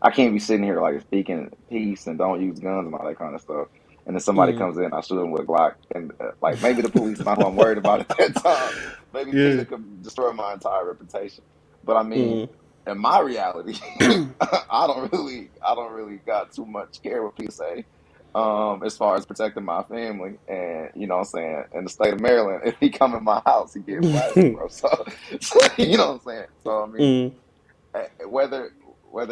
I can't be sitting here like speaking peace and don't use guns and all that kind of stuff. And then somebody Mm. comes in, I shoot them with a Glock, and like maybe the police is not who I'm worried about at that time. Maybe Yeah. Peter could destroy my entire reputation. But I mean, Mm. in my reality, I don't really got too much care what people say. As far as protecting my family, and you know what I'm saying, in the state of Maryland, if he come in my house, he get blasted, bro. So you know what I'm saying. So I mean, Mm. whether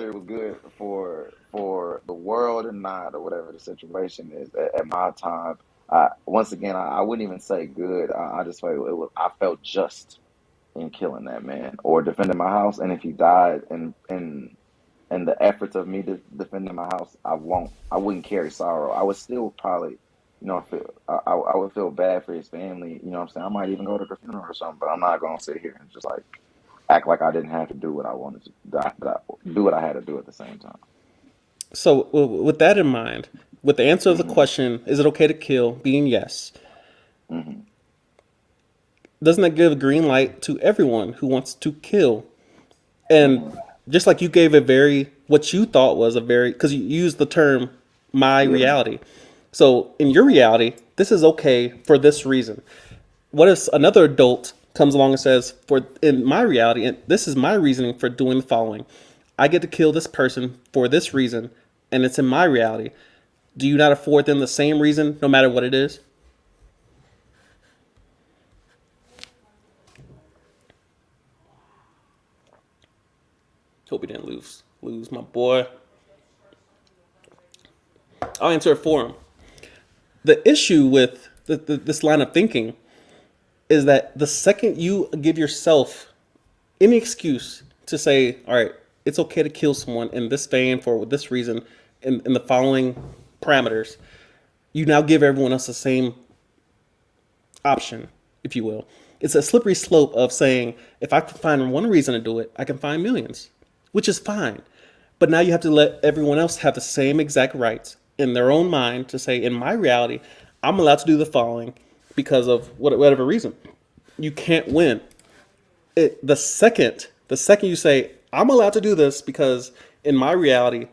it was good for the world or not, or whatever the situation is at my time, once again, I wouldn't even say good. I just felt it was. I felt just in killing that man or defending my house, and if he died in the efforts of me defending my house, I wouldn't carry sorrow. I would still probably, I would feel bad for his family. You know what I'm saying? I might even go to the funeral or something, but I'm not gonna sit here and just like act like I didn't have to do what I wanted to do what I had to do at the same time. So, with that in mind, with the answer of the Hmm. question, is it okay to kill, being yes, Hmm. doesn't that give a green light to everyone who wants to kill? And Hmm. just like you gave a very, what you thought was a very, because you used the term my Yeah. reality. So, in your reality, this is okay for this reason. What if another adult comes along and says, for in my reality, and this is my reasoning for doing the following, I get to kill this person for this reason, and it's in my reality. Do you not afford them the same reason, no matter what it is? Hope we didn't lose my boy. I'll answer it for him. The issue with this line of thinking is that the second you give yourself any excuse to say, all right, it's okay to kill someone in this vein for this reason, in the following parameters, you now give everyone else the same option, if you will. It's a slippery slope of saying, if I can find one reason to do it, I can find millions, which is fine. But now you have to let everyone else have the same exact rights in their own mind to say, in my reality, I'm allowed to do the following because of whatever reason. You can't win. The second you say, I'm allowed to do this because in my reality,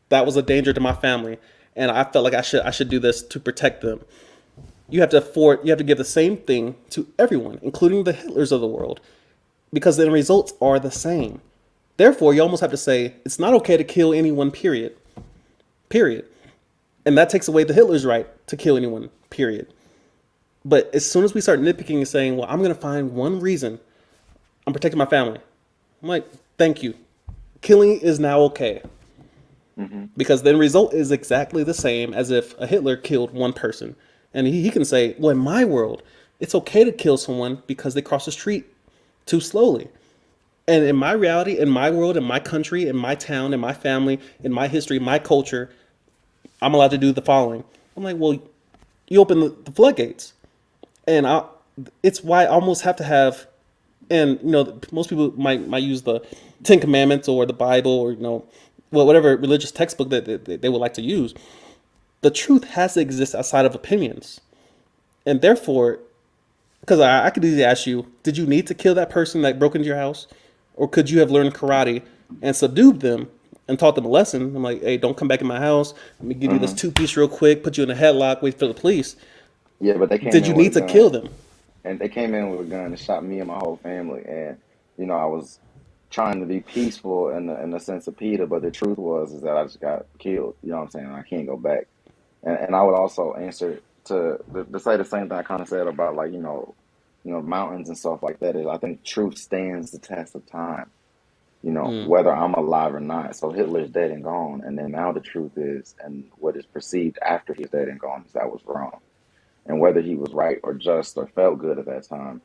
that was a danger to my family, and I felt like I should do this to protect them. You have to give the same thing to everyone, including the Hitlers of the world, because the results are the same. Therefore, you almost have to say it's not okay to kill anyone, period. Period. And that takes away the Hitler's right to kill anyone, period. But as soon as we start nitpicking and saying, well, I'm going to find one reason I'm protecting my family, I'm like, thank you. Killing is now okay. Hmm. Because the result is exactly the same as if a Hitler killed one person. And he can say, well, in my world, it's okay to kill someone because they cross the street too slowly. And in my reality, in my world, in my country, in my town, in my family, in my history, my culture, I'm allowed to do the following. I'm like, well, you open the floodgates. And it's why I almost have to have, and most people might use the Ten Commandments or the Bible or whatever religious textbook that they would like to use. The truth has to exist outside of opinions, and therefore, because I could easily ask you, did you need to kill that person that broke into your house, or could you have learned karate and subdued them and taught them a lesson? I'm like, hey, don't come back in my house. Let me give you this Hmm. 2-piece real quick, put you in a headlock, wait for the police. Yeah, but they came Did you in with a need to kill gun, them? and they came in with a gun and shot me and my whole family. And I was trying to be peaceful in the sense of Peter, but the truth was is that I just got killed. You know what I'm saying? I can't go back. And I would also answer to say the same thing I kind of said about like mountains and stuff like that is I think truth stands the test of time. Mm. Whether I'm alive or not. So Hitler's dead and gone, and then now the truth is, and what is perceived after he's dead and gone is that was wrong. And whether he was right or just or felt good at that time,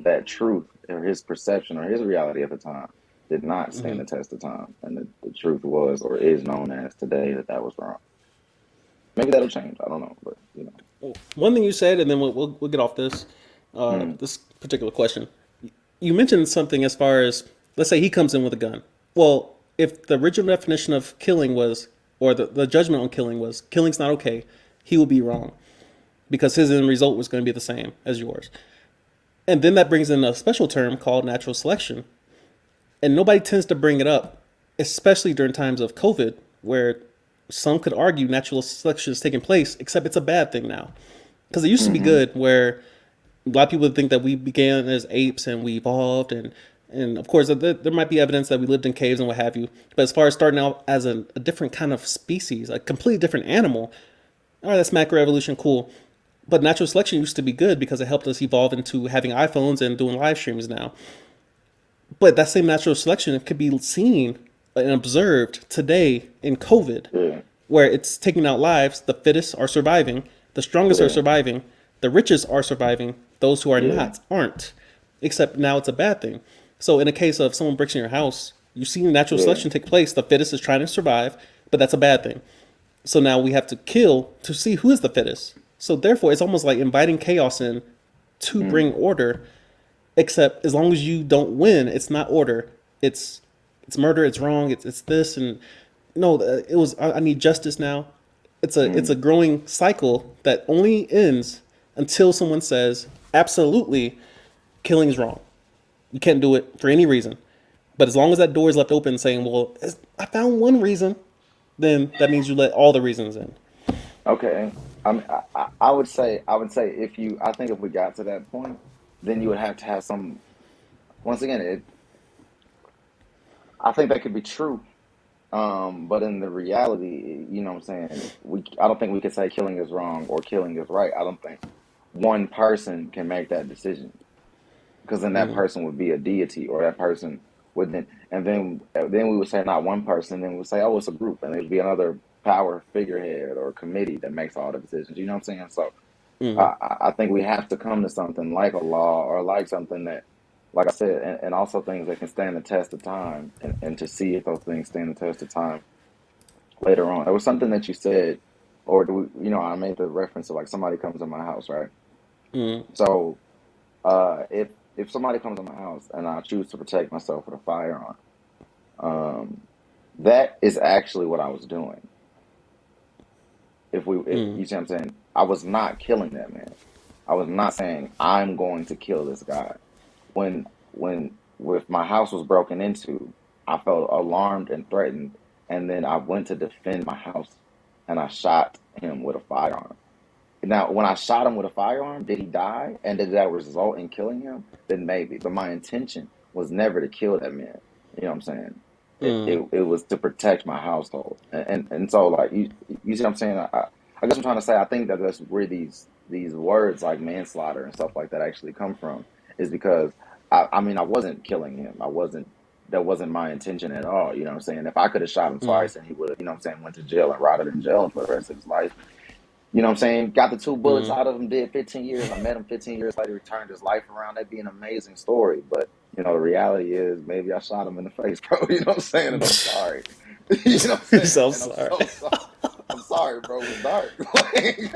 that truth or his perception or his reality at the time did not stand Hmm. the test of time. And the truth was or is known as today that that was wrong. Maybe that'll change. I don't know, but One thing you said, and then we'll get off Mm, this particular question. You mentioned something as far as, let's say he comes in with a gun. Well, if the original definition of killing was, or the judgment on killing was, killing's not okay, he would be wrong because his end result was going to be the same as yours. And then that brings in a special term called natural selection, and nobody tends to bring it up especially during times of COVID, where some could argue natural selection is taking place, except it's a bad thing now. Because it used to be Hmm. good, where a lot of people think that we began as apes and we evolved, and of course there might be evidence that we lived in caves and what have you. But as far as starting out as a different kind of species, a completely different animal, all right, that's macroevolution, cool. But natural selection used to be good because it helped us evolve into having iPhones and doing live streams now. But that same natural selection could be seen and observed today in COVID, Yeah. where it's taking out lives. The fittest are surviving, the strongest are Yeah. surviving, the richest are surviving, those who are Yeah. not aren't. Except now it's a bad thing. So in a case of someone breaks in your house, you see natural Yeah. selection take place. The fittest is trying to survive, but that's a bad thing. So now we have to kill to see who is the fittest. So therefore, it's almost like inviting chaos in to Mm. bring order. Except as long as you don't win, it's not order. It's murder. It's wrong. It's this and no. It was. I need justice now. It's a Mm. growing cycle that only ends until someone says absolutely killing is wrong. You can't do it for any reason. But as long as that door is left open, saying, "Well, I found one reason," then that means you let all the reasons in. Okay. I would say if you, I think if we got to that point, then you would have to have some, once again, I think that could be true. But in the reality, you know what I'm saying? I don't think we could say killing is wrong or killing is right. I don't think one person can make that decision because then that Mm, person would be a deity or that person would then we would say not one person, then we would say, oh, it's a group, and it'd be another power figurehead or committee that makes all the decisions. You know what I'm saying? So mm, I think we have to come to something like a law or like something that, like I said, and also things that can stand the test of time, and to see if those things stand the test of time later on. There was something that you said, or I made the reference to like somebody comes to my house, right? mm, So if somebody comes to my house and I choose to protect myself with a firearm, um, that is actually what I was doing. If mm, you see what I'm saying, I was not killing that man. I was not saying I'm going to kill this guy. When if my house was broken into, I felt alarmed and threatened, and then I went to defend my house, and I shot him with a firearm. Now, when I shot him with a firearm, did he die? And did that result in killing him? Then maybe. But my intention was never to kill that man. You know what I'm saying? mm, It was to protect my household. And so like you see what I'm saying? I guess I'm trying to say I think that that's where these words like manslaughter and stuff like that actually come from, is because I mean I wasn't killing him. I wasn't That wasn't my intention at all. You know what I'm saying? If I could have shot him mm, twice and he would have, you know what I'm saying, went to jail and rotted in jail for the rest of his life, you know what I'm saying? Got the two bullets mm. out of him, did 15 years. I met him 15 years later, he turned his life around. That'd be an amazing story. But, the reality is maybe I shot him in the face, bro. You know what I'm saying? And I'm sorry. You know what I'm saying? So And I'm sorry. so sorry. I'm sorry, bro. It was dark.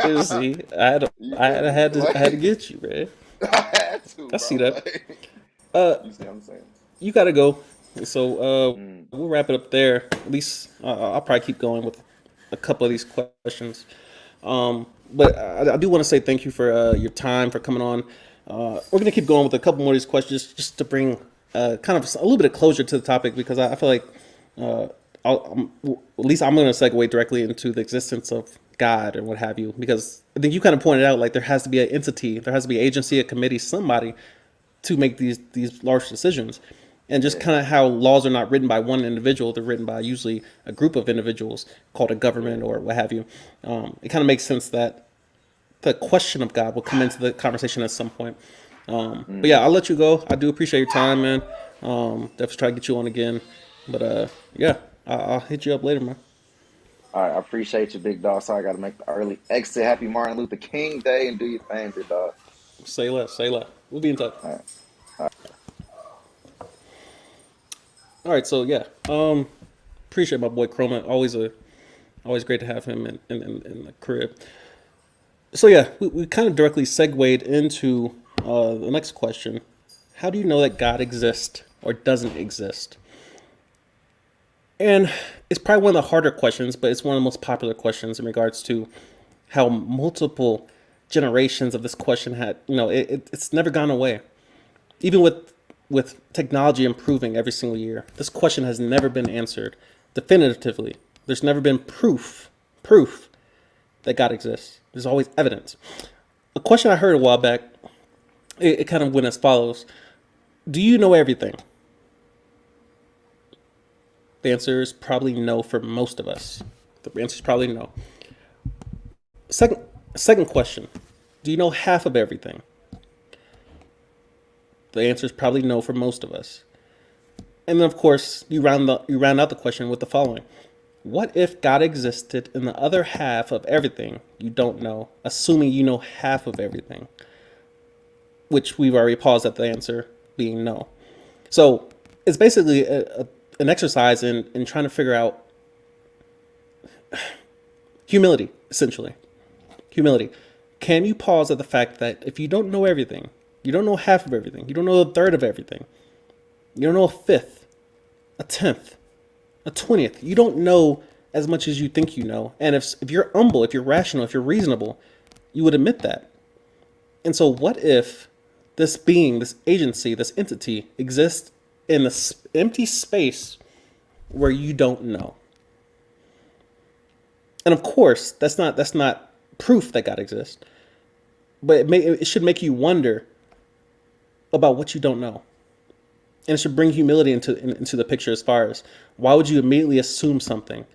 You Like, see, I had to, you I feel had, I me? had to, I had to Like, get you, man. I had to, I see bro. that. Like, Uh, you see what I'm saying? you gotta go. So, Mm, we'll wrap it up there. At least I'll probably keep going with a couple of these questions. But I do want to say thank you for your time for coming on. We're gonna keep going with a couple more of these questions just to bring kind of a little bit of closure to the topic because I feel like uh, at least I'm gonna segue directly into the existence of God or what have you because I think you kind of pointed out like there has to be an entity, there has to be an agency, a committee, somebody to make these large decisions. And just yeah, kind of how laws are not written by one individual, they're written by usually a group of individuals called a yeah. government or what have you. It kind of makes sense that the question of God will come into the conversation at some point. But yeah, Mm-hmm. I'll let you go. I do appreciate your time, man. Definitely try to get you on again. But yeah, I'll hit you up later, man. All right, I appreciate you, big dog. Sorry, I got to make the early exit. Happy Martin Luther King Day and do your thing, big dog. Say less, say less. We'll be in touch. All right. All right, so yeah, appreciate my boy Kromah. Always great to have him in the crib. So yeah, we kind of directly segued into the next question. How do you know that God exists or doesn't exist? And it's probably one of the harder questions, but it's one of the most popular questions in regards to how multiple generations of this question had, it's never gone away. Even with with technology improving every single year, this question has never been answered definitively. There's never been proof that God exists. There's always evidence. A question I heard a while back, it kind of went as follows. Do you know everything? The answer is probably no for most of us. The answer is probably no. Second question. Do you know half of everything? The answer is probably no for most of us. And then, of course, you round out the question with the following. What if God existed in the other half of everything you don't know, assuming you know half of everything? Which we've already paused at the answer being no. So it's basically an exercise in trying to figure out humility, essentially. Humility. Can you pause at the fact that if you don't know everything, you don't know half of everything, you don't know a third of everything, you don't know a fifth, a tenth, a 20th, you don't know as much as you think you know. And if you're humble, if you're rational, if you're reasonable, you would admit that. And so what if this being, this agency, this entity exists in this empty space where you don't know? And of course, that's not proof that God exists, but it should make you wonder about what you don't know. And it should bring humility into the picture as far as, why would you immediately assume something?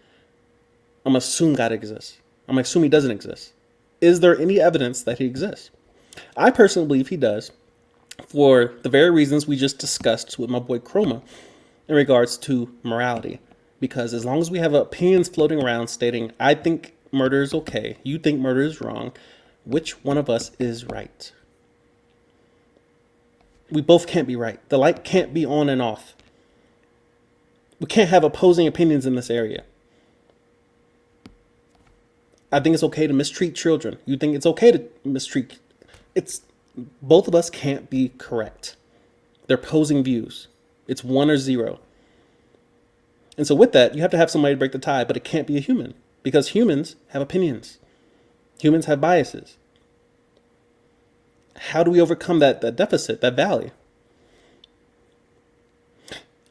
I'm going to assume God exists. I'm going to assume he doesn't exist. Is there any evidence that he exists? I personally believe he does, for the very reasons we just discussed with my boy Kromah in regards to morality. Because as long as we have opinions floating around stating, I think murder is okay, you think murder is wrong, which one of us is right? We both can't be right. The light can't be on and off. We can't have opposing opinions in this area. I think it's okay to mistreat children. You think it's okay to mistreat. Both of us can't be correct. They're opposing views. It's 1 or 0. And so with that, you have to have somebody to break the tie, but it can't be a human, because humans have opinions. Humans have biases. How do we overcome that deficit, that valley?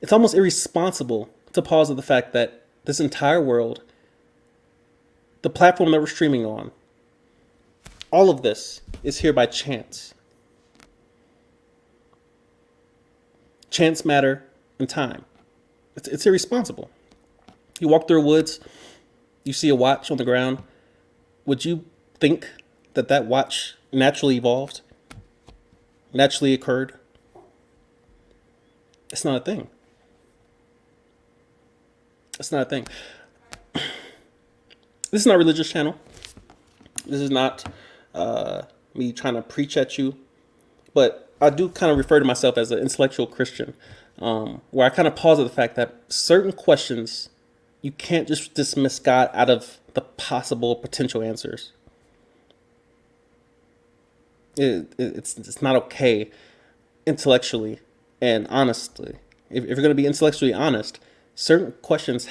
It's almost irresponsible to pause at the fact that this entire world, the platform that we're streaming on, all of this is here by chance. Chance, matter, and time. It's irresponsible. You walk through woods, you see a watch on the ground. Would you think that watch naturally evolved? Naturally occurred? It's not a thing. It's not a thing. This is not a religious channel. This is not me trying to preach at you, but I do kind of refer to myself as an intellectual Christian, where I kind of pause at the fact that certain questions, you can't just dismiss God out of the possible potential answers. It's not okay intellectually and honestly. If you're going to be intellectually honest, certain questions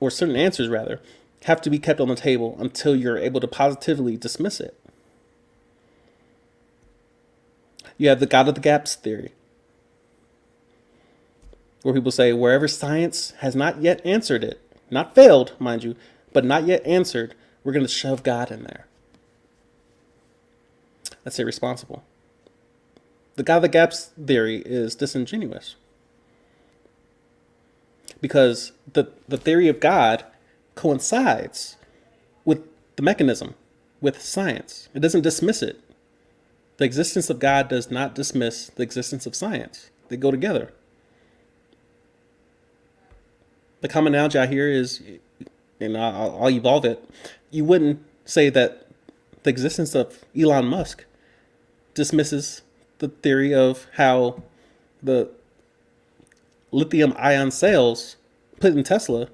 certain answers rather, have to be kept on the table until you're able to positively dismiss it. You have the God of the gaps theory, where people say wherever science has not yet answered it, not failed, mind you, but not yet answered, we're going to shove God in there. That's irresponsible. The God of the gaps theory is disingenuous, because the theory of God coincides with the mechanism, with science. It doesn't dismiss it. The existence of God does not dismiss the existence of science. They go together. The common analogy I hear is, and I'll evolve it, you wouldn't say that the existence of Elon Musk dismisses the theory of how the lithium ion cells put in Tesla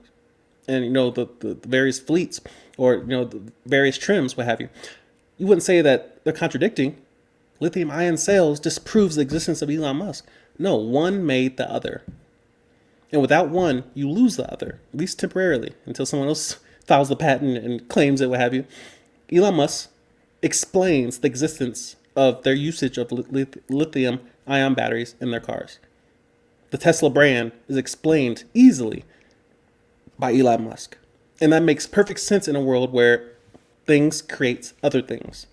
and, the various fleets, or, the various trims, what have you. You wouldn't say that they're contradicting. Lithium ion cells disproves the existence of Elon Musk. No, one made the other. And without one, you lose the other, at least temporarily, until someone else files the patent and claims it, what have you. Elon Musk explains the existence of their usage of lithium ion batteries in their cars. The Tesla brand is explained easily by Elon Musk. And that makes perfect sense in a world where things create other things.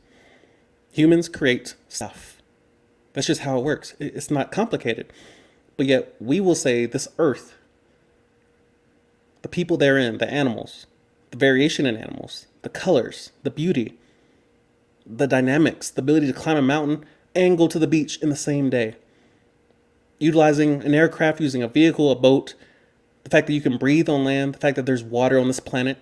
Humans create stuff. That's just how it works. It's not complicated. But yet we will say this earth, the people therein, the animals, the variation in animals, the colors, the beauty, the dynamics, the ability to climb a mountain and go to the beach in the same day. Utilizing an aircraft, using a vehicle, a boat, the fact that you can breathe on land, the fact that there's water on this planet.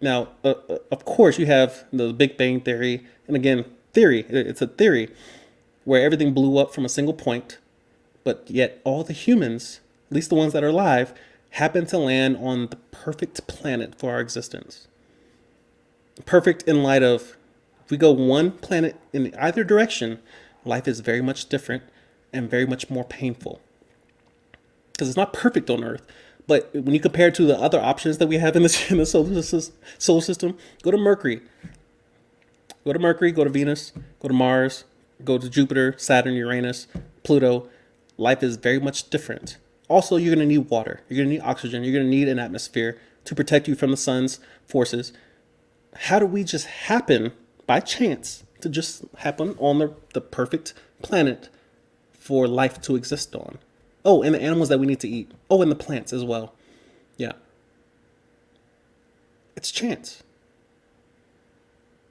Now, of course, you have the Big Bang Theory, and again, theory. It's a theory where everything blew up from a single point, but yet all the humans, at least the ones that are alive, happen to land on the perfect planet for our existence. Perfect in light of, if we go one planet in either direction, life is very much different and very much more painful. Because it's not perfect on Earth, but when you compare it to the other options that we have in the solar system, go to Mercury. Go to Mercury, go to Venus, go to Mars, go to Jupiter, Saturn, Uranus, Pluto. Life is very much different. Also, you're going to need water. You're going to need oxygen. You're going to need an atmosphere to protect you from the sun's forces. How do we just happen, by chance, to just happen on the perfect planet for life to exist on? Oh, and the animals that we need to eat. Oh, and the plants as well. Yeah. It's chance.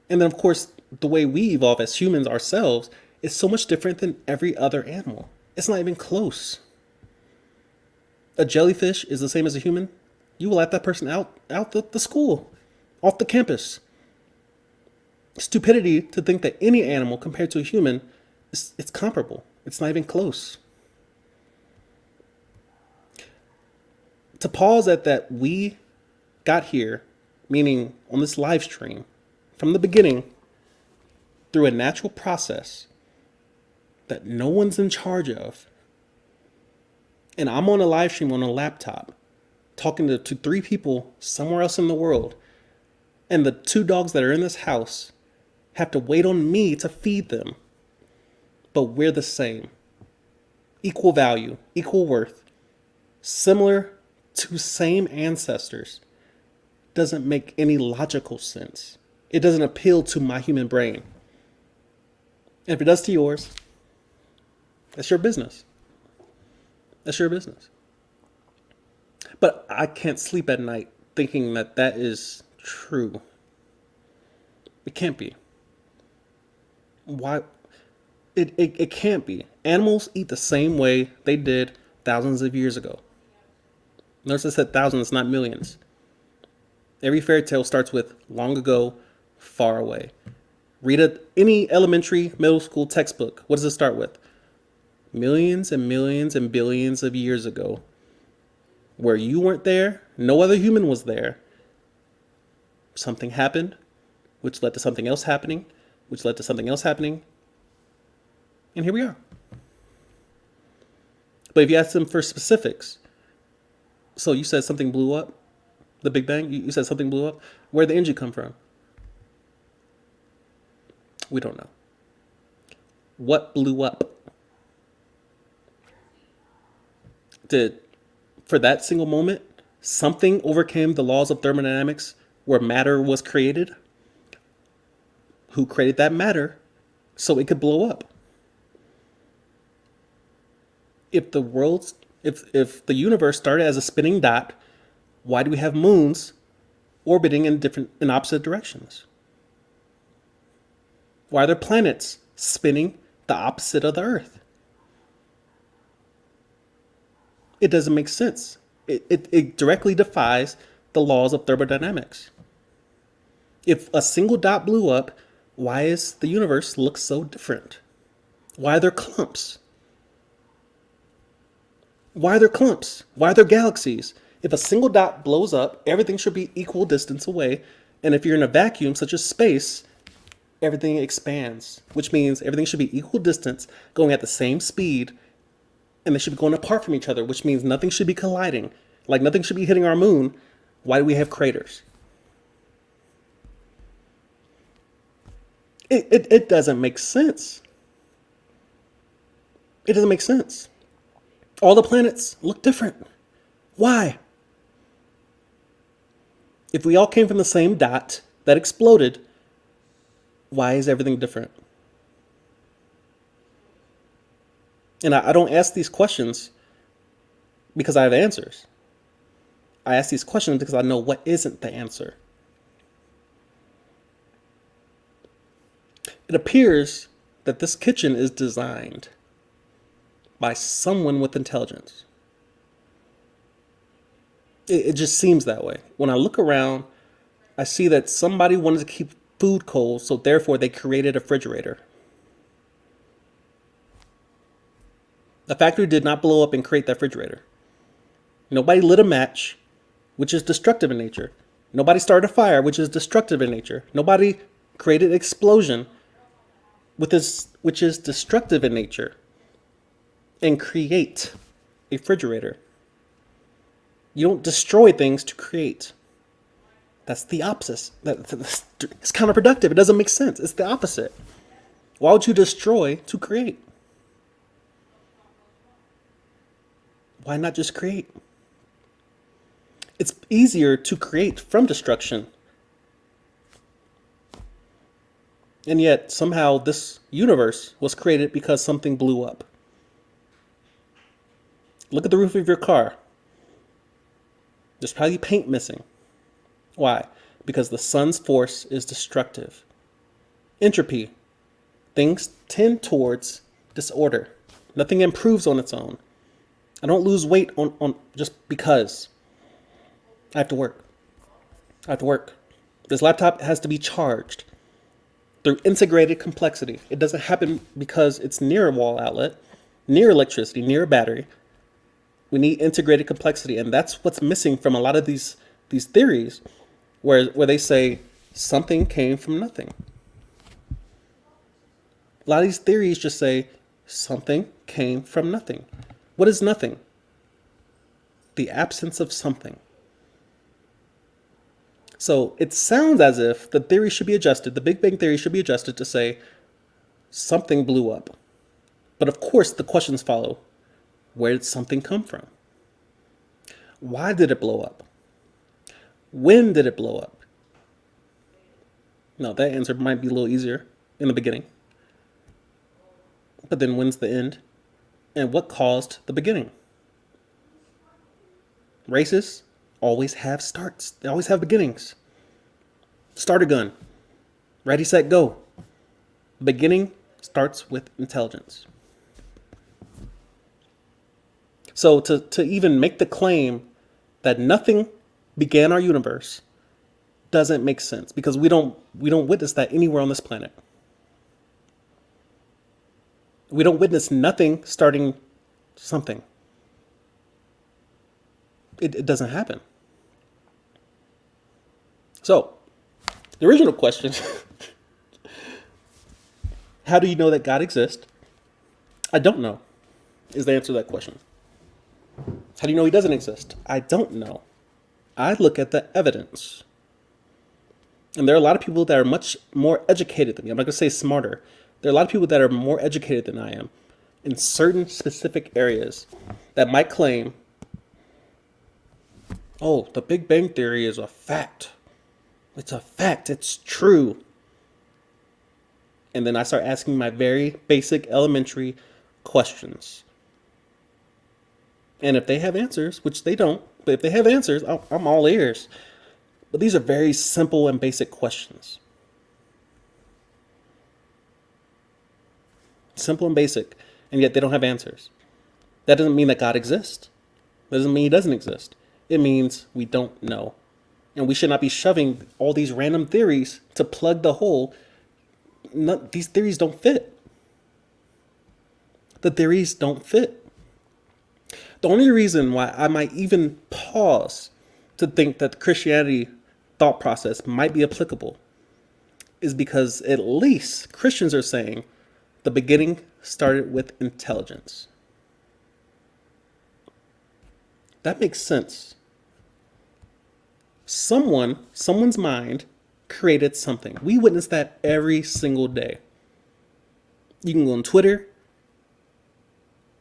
And then, of course, the way we evolve as humans ourselves is so much different than every other animal. It's not even close. A jellyfish is the same as a human. You will let that person out the school, off the campus. Stupidity to think that any animal compared to a human, it's comparable. It's not even close. To pause at that, we got here, meaning on this live stream, from the beginning, through a natural process that no one's in charge of. And I'm on a live stream on a laptop, talking to 3 people somewhere else in the world. And the 2 dogs that are in this house have to wait on me to feed them. But we're the same. Equal value, equal worth, similar to same ancestors. Doesn't make any logical sense. It doesn't appeal to my human brain. And if it does to yours, that's your business. That's your business. But I can't sleep at night thinking that that is true. It can't be. Why? It can't be. Animals eat the same way they did thousands of years ago. Notice I said thousands, not millions. Every fairy tale starts with long ago, far away. Read any elementary, middle school textbook. What does it start with? Millions and millions and billions of years ago. Where you weren't there, no other human was there. Something happened, which led to something else happening, which led to something else happening. And here we are. But if you ask them for specifics, so you said something blew up, the Big Bang, you said something blew up. Where'd the energy come from? We don't know. What blew up? For that single moment, something overcame the laws of thermodynamics where matter was created? Who created that matter so it could blow up? If the universe started as a spinning dot, why do we have moons orbiting in opposite directions? Why are there planets spinning the opposite of the Earth? It doesn't make sense. It directly defies the laws of thermodynamics. If a single dot blew up, why is the universe look so different? Why are there clumps? Why are there clumps? Why are there galaxies? If a single dot blows up, everything should be equal distance away. And if you're in a vacuum, such as space, everything expands, which means everything should be equal distance, going at the same speed, and they should be going apart from each other, which means nothing should be colliding. Like nothing should be hitting our moon. Why do we have craters? It doesn't make sense. It doesn't make sense. All the planets look different. Why? If we all came from the same dot that exploded, why is everything different? And I don't ask these questions because I have answers. I ask these questions because I know what isn't the answer. It appears that this kitchen is designed by someone with intelligence. It just seems that way. When I look around, I see that somebody wanted to keep food cold, so therefore they created a refrigerator. The factory did not blow up and create that refrigerator. Nobody lit a match, which is destructive in nature. Nobody started a fire, which is destructive in nature. Nobody created an explosion, which is destructive in nature, and create a refrigerator. You don't destroy things to create. That's the opposite. It's counterproductive. It doesn't make sense. It's the opposite. Why would you destroy to create? Why not just create? It's easier to create from destruction. And yet, somehow, this universe was created because something blew up. Look at the roof of your car. There's probably paint missing. Why? Because the sun's force is destructive. Entropy. Things tend towards disorder. Nothing improves on its own. I don't lose weight on just because. I have to work. This laptop has to be charged through integrated complexity. It doesn't happen because it's near a wall outlet, near electricity, near a battery. We need integrated complexity, and that's what's missing from a lot of these theories where they say something came from nothing. A lot of these theories just say something came from nothing. What is nothing? The absence of something. So it sounds as if the theory should be adjusted, the Big Bang theory should be adjusted to say something blew up. But of course, the questions follow. Where did something come from? Why did it blow up? When did it blow up? Now, that answer might be a little easier in the beginning. But then when's the end? And what caused the beginning? Races always have starts. They always have beginnings. Starter gun. Ready, set, go. Beginning starts with intelligence. So to even make the claim that nothing began our universe doesn't make sense because we don't witness that anywhere on this planet. We don't witness nothing starting something. It doesn't happen. So, the original question, how do you know that God exists? I don't know, is the answer to that question. How do you know he doesn't exist? I don't know. I look at the evidence. And there are a lot of people that are much more educated than me. I'm not going to say smarter. There are a lot of people that are more educated than I am in certain specific areas that might claim, oh, the Big Bang Theory is a fact. It's a fact. It's true. And then I start asking my very basic elementary questions. And if they have answers, which they don't, but if they have answers, I'm all ears. But these are very simple and basic questions. Simple and basic, and yet they don't have answers. That doesn't mean that God exists. That doesn't mean he doesn't exist. It means we don't know. And we should not be shoving all these random theories to plug the hole. These theories don't fit. The theories don't fit. The only reason why I might even pause to think that the Christianity thought process might be applicable is because at least Christians are saying the beginning started with intelligence. That makes sense. Someone's mind created something. We witness that every single day. You can go on Twitter,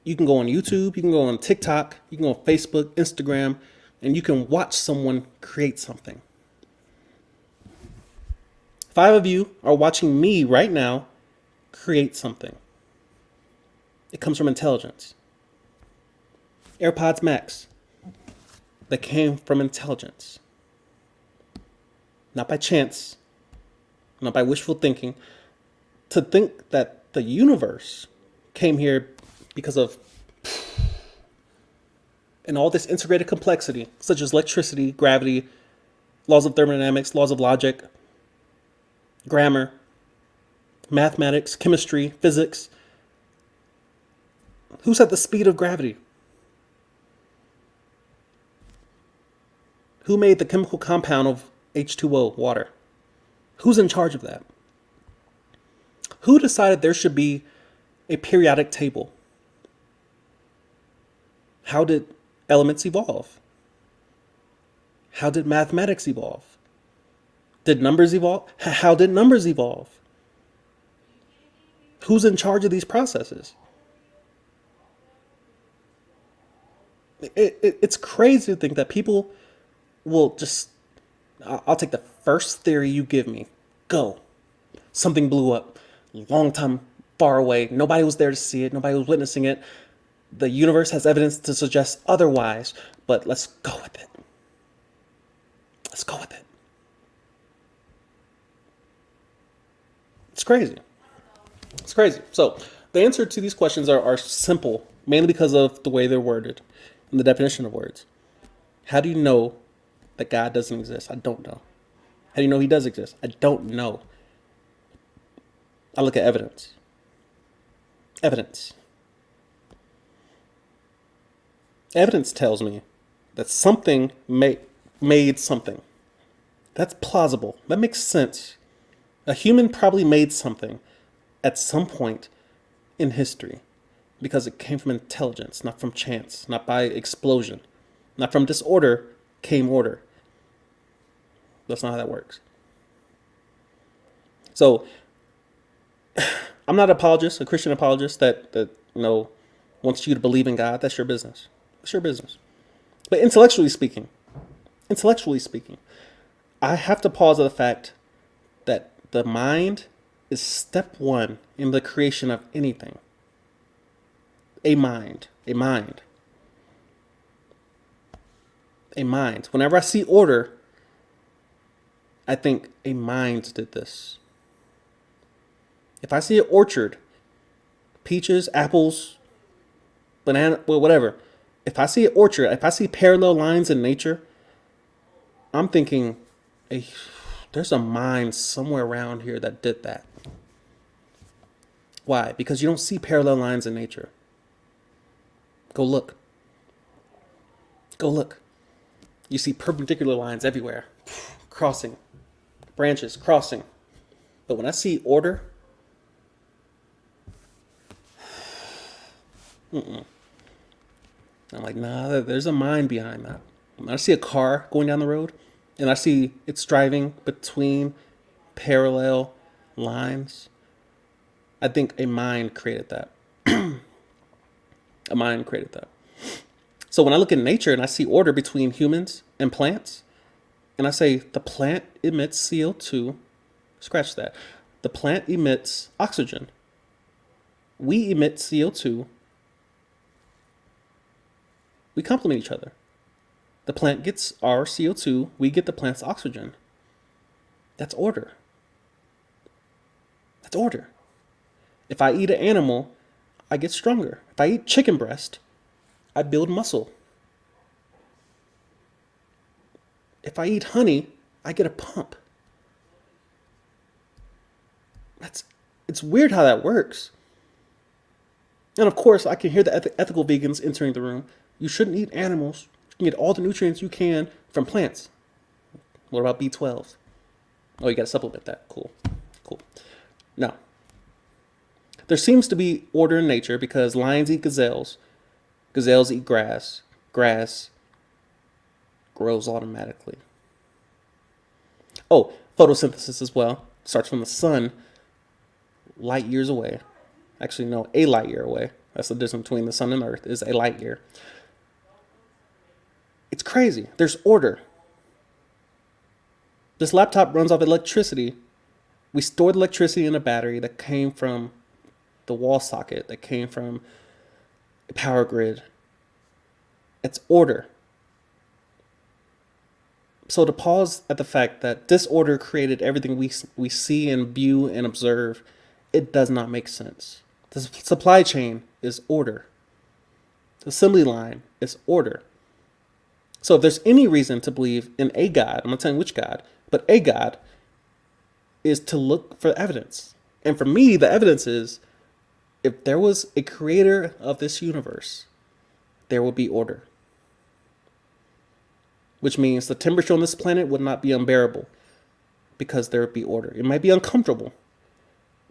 You can go on YouTube, you can go on TikTok, you can go on Facebook, Instagram, and you can watch someone create something. 5 of you are watching me right now create something. It comes from intelligence. AirPods Max, that came from intelligence. Not by chance, not by wishful thinking. To think that the universe came here because of and all this integrated complexity, such as electricity, gravity, laws of thermodynamics, laws of logic, grammar, mathematics, chemistry, physics. Who set the speed of gravity? Who made the chemical compound of H2O, water? Who's in charge of that? Who decided there should be a periodic table? How did elements evolve? How did mathematics evolve? Did numbers evolve? How did numbers evolve? Who's in charge of these processes? It's crazy to think that people will just, I'll take the first theory you give me. Go. Something blew up. Long time far away. Nobody was there to see it. Nobody was witnessing it. The universe has evidence to suggest otherwise, but let's go with it. Let's go with it. It's crazy. It's crazy. So the answer to these questions are simple, mainly because of the way they're worded and the definition of words. How do you know that God doesn't exist? I don't know. How do you know he does exist? I don't know. I look at evidence. Evidence. Evidence tells me that something made something. That's plausible. That makes sense. A human probably made something at some point in history because it came from intelligence, not from chance, not by explosion, not from disorder came order. That's not how that works. So I'm not an apologist, a Christian apologist that wants you to believe in God. That's your business. It's your business. But intellectually speaking, I have to pause at the fact that the mind is step one in the creation of anything. A mind. Whenever I see order, I think a mind did this. If I see an orchard, peaches, apples, banana, well, whatever. If I see an orchard, if I see parallel lines in nature, I'm thinking, hey, there's a mind somewhere around here that did that. Why? Because you don't see parallel lines in nature. Go look. Go look. You see perpendicular lines everywhere, crossing, branches crossing. But when I see order, I'm like, nah, there's a mind behind that. When I see a car going down the road and I see it's driving between parallel lines, I think a mind created that. A mind created that. So when I look at nature and I see order between humans and plants, and I say the plant emits CO2, scratch that. The plant emits oxygen. We emit CO2. We complement each other. The plant gets our CO2, we get the plant's oxygen. That's order. That's order. If I eat an animal, I get stronger. If I eat chicken breast, I build muscle. If I eat honey, I get a pump. It's weird how that works. And of course, I can hear the ethical vegans entering the room. You shouldn't eat animals. You can get all the nutrients you can from plants. What about B12? Oh, you got to supplement that. Cool. Now, there seems to be order in nature because lions eat gazelles. Gazelles eat grass. Grass grows automatically. Oh, photosynthesis as well. Starts from the sun light years away. Actually, no, a light year away. That's the distance between the sun and Earth, is a light year. It's crazy. There's order. This laptop runs off electricity. We stored electricity in a battery that came from the wall socket, that came from a power grid. It's order. So to pause at the fact that disorder created everything we see and view and observe, it does not make sense. The supply chain is order. The assembly line is order. So if there's any reason to believe in a God, I'm not telling which God, but a God, is to look for evidence. And for me, the evidence is, if there was a creator of this universe, there will be order. Which means the temperature on this planet would not be unbearable because there would be order. It might be uncomfortable,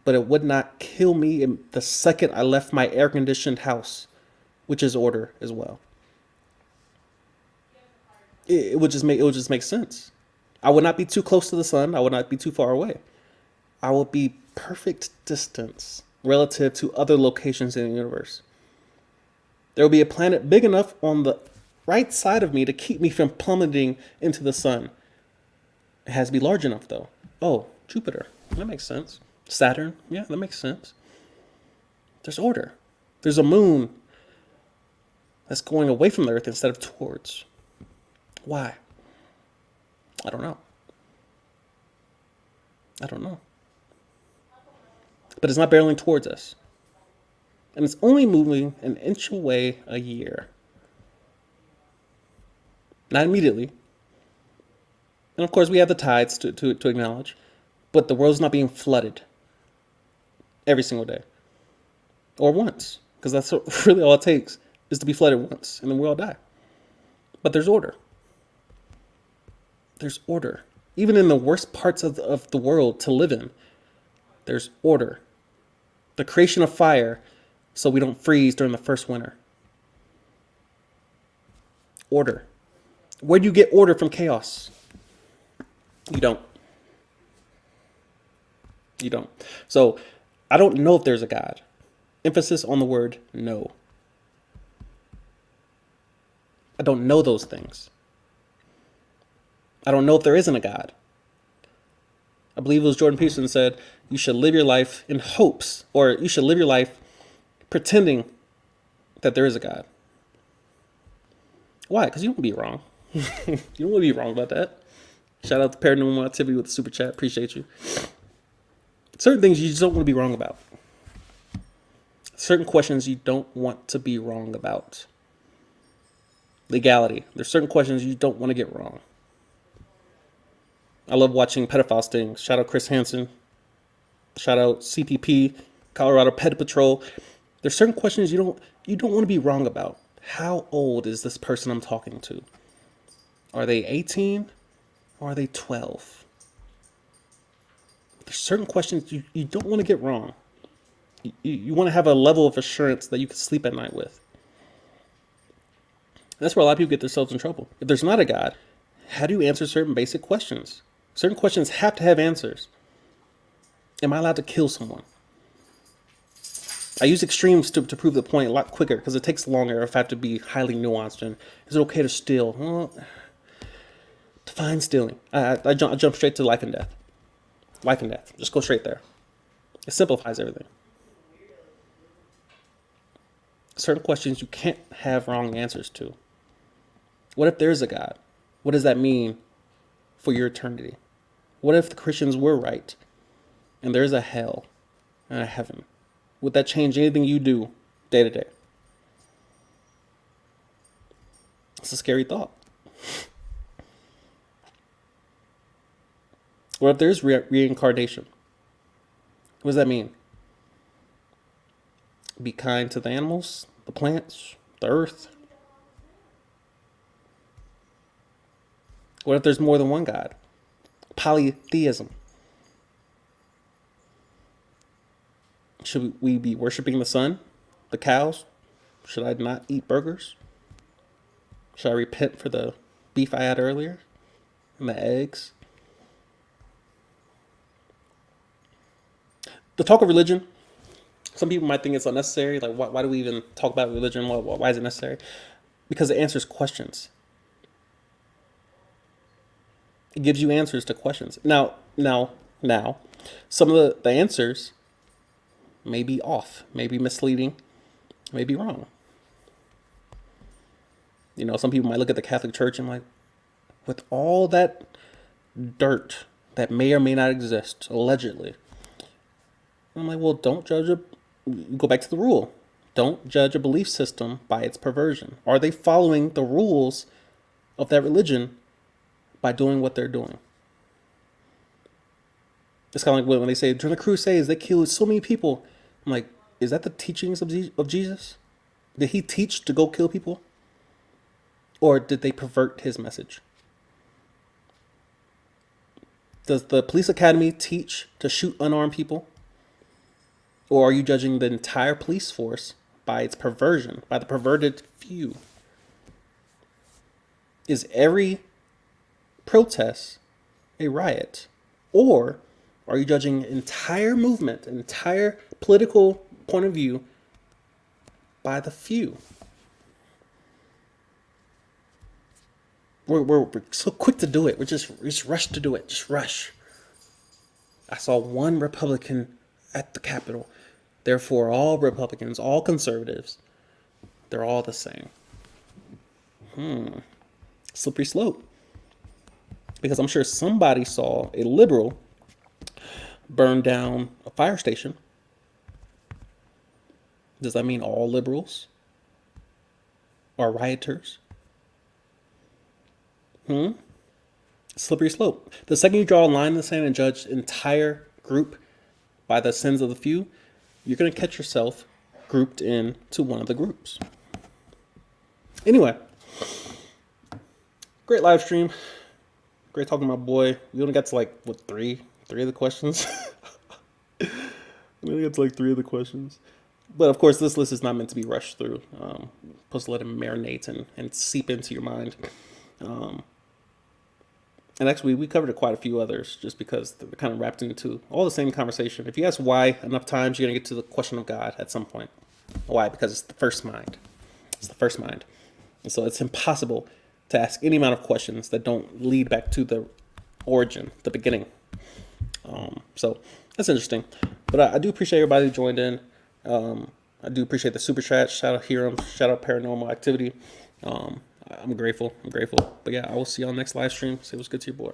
but it would not kill me in the second I left my air-conditioned house, which is order as well. It would just make sense. I would not be too close to the sun. I would not be too far away. I would be perfect distance relative to other locations in the universe. There will be a planet big enough on the right side of me to keep me from plummeting into the sun. It has to be large enough, though. Oh, Jupiter. That makes sense. Saturn. Yeah, that makes sense. There's order. There's a moon that's going away from the Earth instead of towards. Why? I don't know. But it's not barreling towards us. And it's only moving an inch away a year. Not immediately. And of course, we have the tides to acknowledge. But the world's not being flooded every single day. Or once. Because that's really all it takes, is to be flooded once. And then we all die. But there's order. There's order. Even in the worst parts of the world to live in, there's order. The creation of fire so we don't freeze during the first winter. Order. Where do you get order from chaos? You don't. So I don't know if there's a God. Emphasis on the word no. I don't know those things. I don't know if there isn't a God. I believe it was Jordan Peterson said, you should live your life in hopes, or you should live your life pretending that there is a God. Why? Because you don't want to be wrong. You don't want to be wrong about that. Shout out to Paranormal Activity with the super chat. Appreciate you. Certain things you just don't want to be wrong about. Certain questions you don't want to be wrong about. Legality. There's certain questions you don't want to get wrong. I love watching pedophile stings. Shout out Chris Hansen. Shout out CPP, Colorado Pet Patrol. There's certain questions you don't want to be wrong about. How old is this person I'm talking to? Are they 18 or are they 12? There's certain questions you don't want to get wrong. You want to have a level of assurance that you can sleep at night with. That's where a lot of people get themselves in trouble. If there's not a God, how do you answer certain basic questions? Certain questions have to have answers. Am I allowed to kill someone? I use extremes to prove the point a lot quicker because it takes longer if I have to be highly nuanced. And is it okay to steal? Well, define stealing. I jump straight to life and death. Life and death. Just go straight there. It simplifies everything. Certain questions you can't have wrong answers to. What if there is a God? What does that mean for your eternity? What if the Christians were right and there's a hell and a heaven? Would that change anything you do day to day? It's a scary thought. What if there's reincarnation? What does that mean? Be kind to the animals, the plants, the earth. What if there's more than one God? Polytheism. Should we be worshiping the sun, the cows? Should I not eat burgers? Should I repent for the beef I had earlier and the eggs? The talk of religion Some people might think it's unnecessary. Like, why do we even talk about religion? Why is it necessary? Because it answers questions. It gives you answers to questions. Now, some of the answers may be off, may be misleading, may be wrong. Some people might look at the Catholic Church and like, with all that dirt that may or may not exist, allegedly. I'm like, well, don't judge go back to the rule. Don't judge a belief system by its perversion. Are they following the rules of that religion by doing what they're doing? It's kind of like when they say during the Crusades they killed so many people. I'm like, is that the teachings of Jesus? Did he teach to go kill people? Or did they pervert his message? Does the police academy teach to shoot unarmed people? Or are you judging the entire police force by its perversion, by the perverted few? Is every protest a riot? Or are you judging entire movement, entire political point of view by the few? We're so quick to do it. We just rush to do it. Just rush. I saw one Republican at the Capitol. Therefore, all Republicans, all conservatives, they're all the same. Slippery slope. Because I'm sure somebody saw a liberal burn down a fire station. Does that mean all liberals are rioters? Slippery slope. The second you draw a line in the sand and judge entire group by the sins of the few, you're going to catch yourself grouped into one of the groups. Anyway, great live stream. Great talking to my boy. We only got to three of the questions. We only got to three of the questions. But of course, this list is not meant to be rushed through. Supposed to let it marinate and seep into your mind. And actually, we covered quite a few others just because they're kind of wrapped into all the same conversation. If you ask why enough times, you're going to get to the question of God at some point. Why? Because it's the first mind. It's the first mind. And so it's impossible to ask any amount of questions that don't lead back to the origin, the beginning. So that's interesting. But I do appreciate everybody who joined in. I do appreciate the super chat. Shout out Hiram. Shout out Paranormal Activity. I'm grateful. But yeah, I will see y'all next live stream. Say what's good to your boy.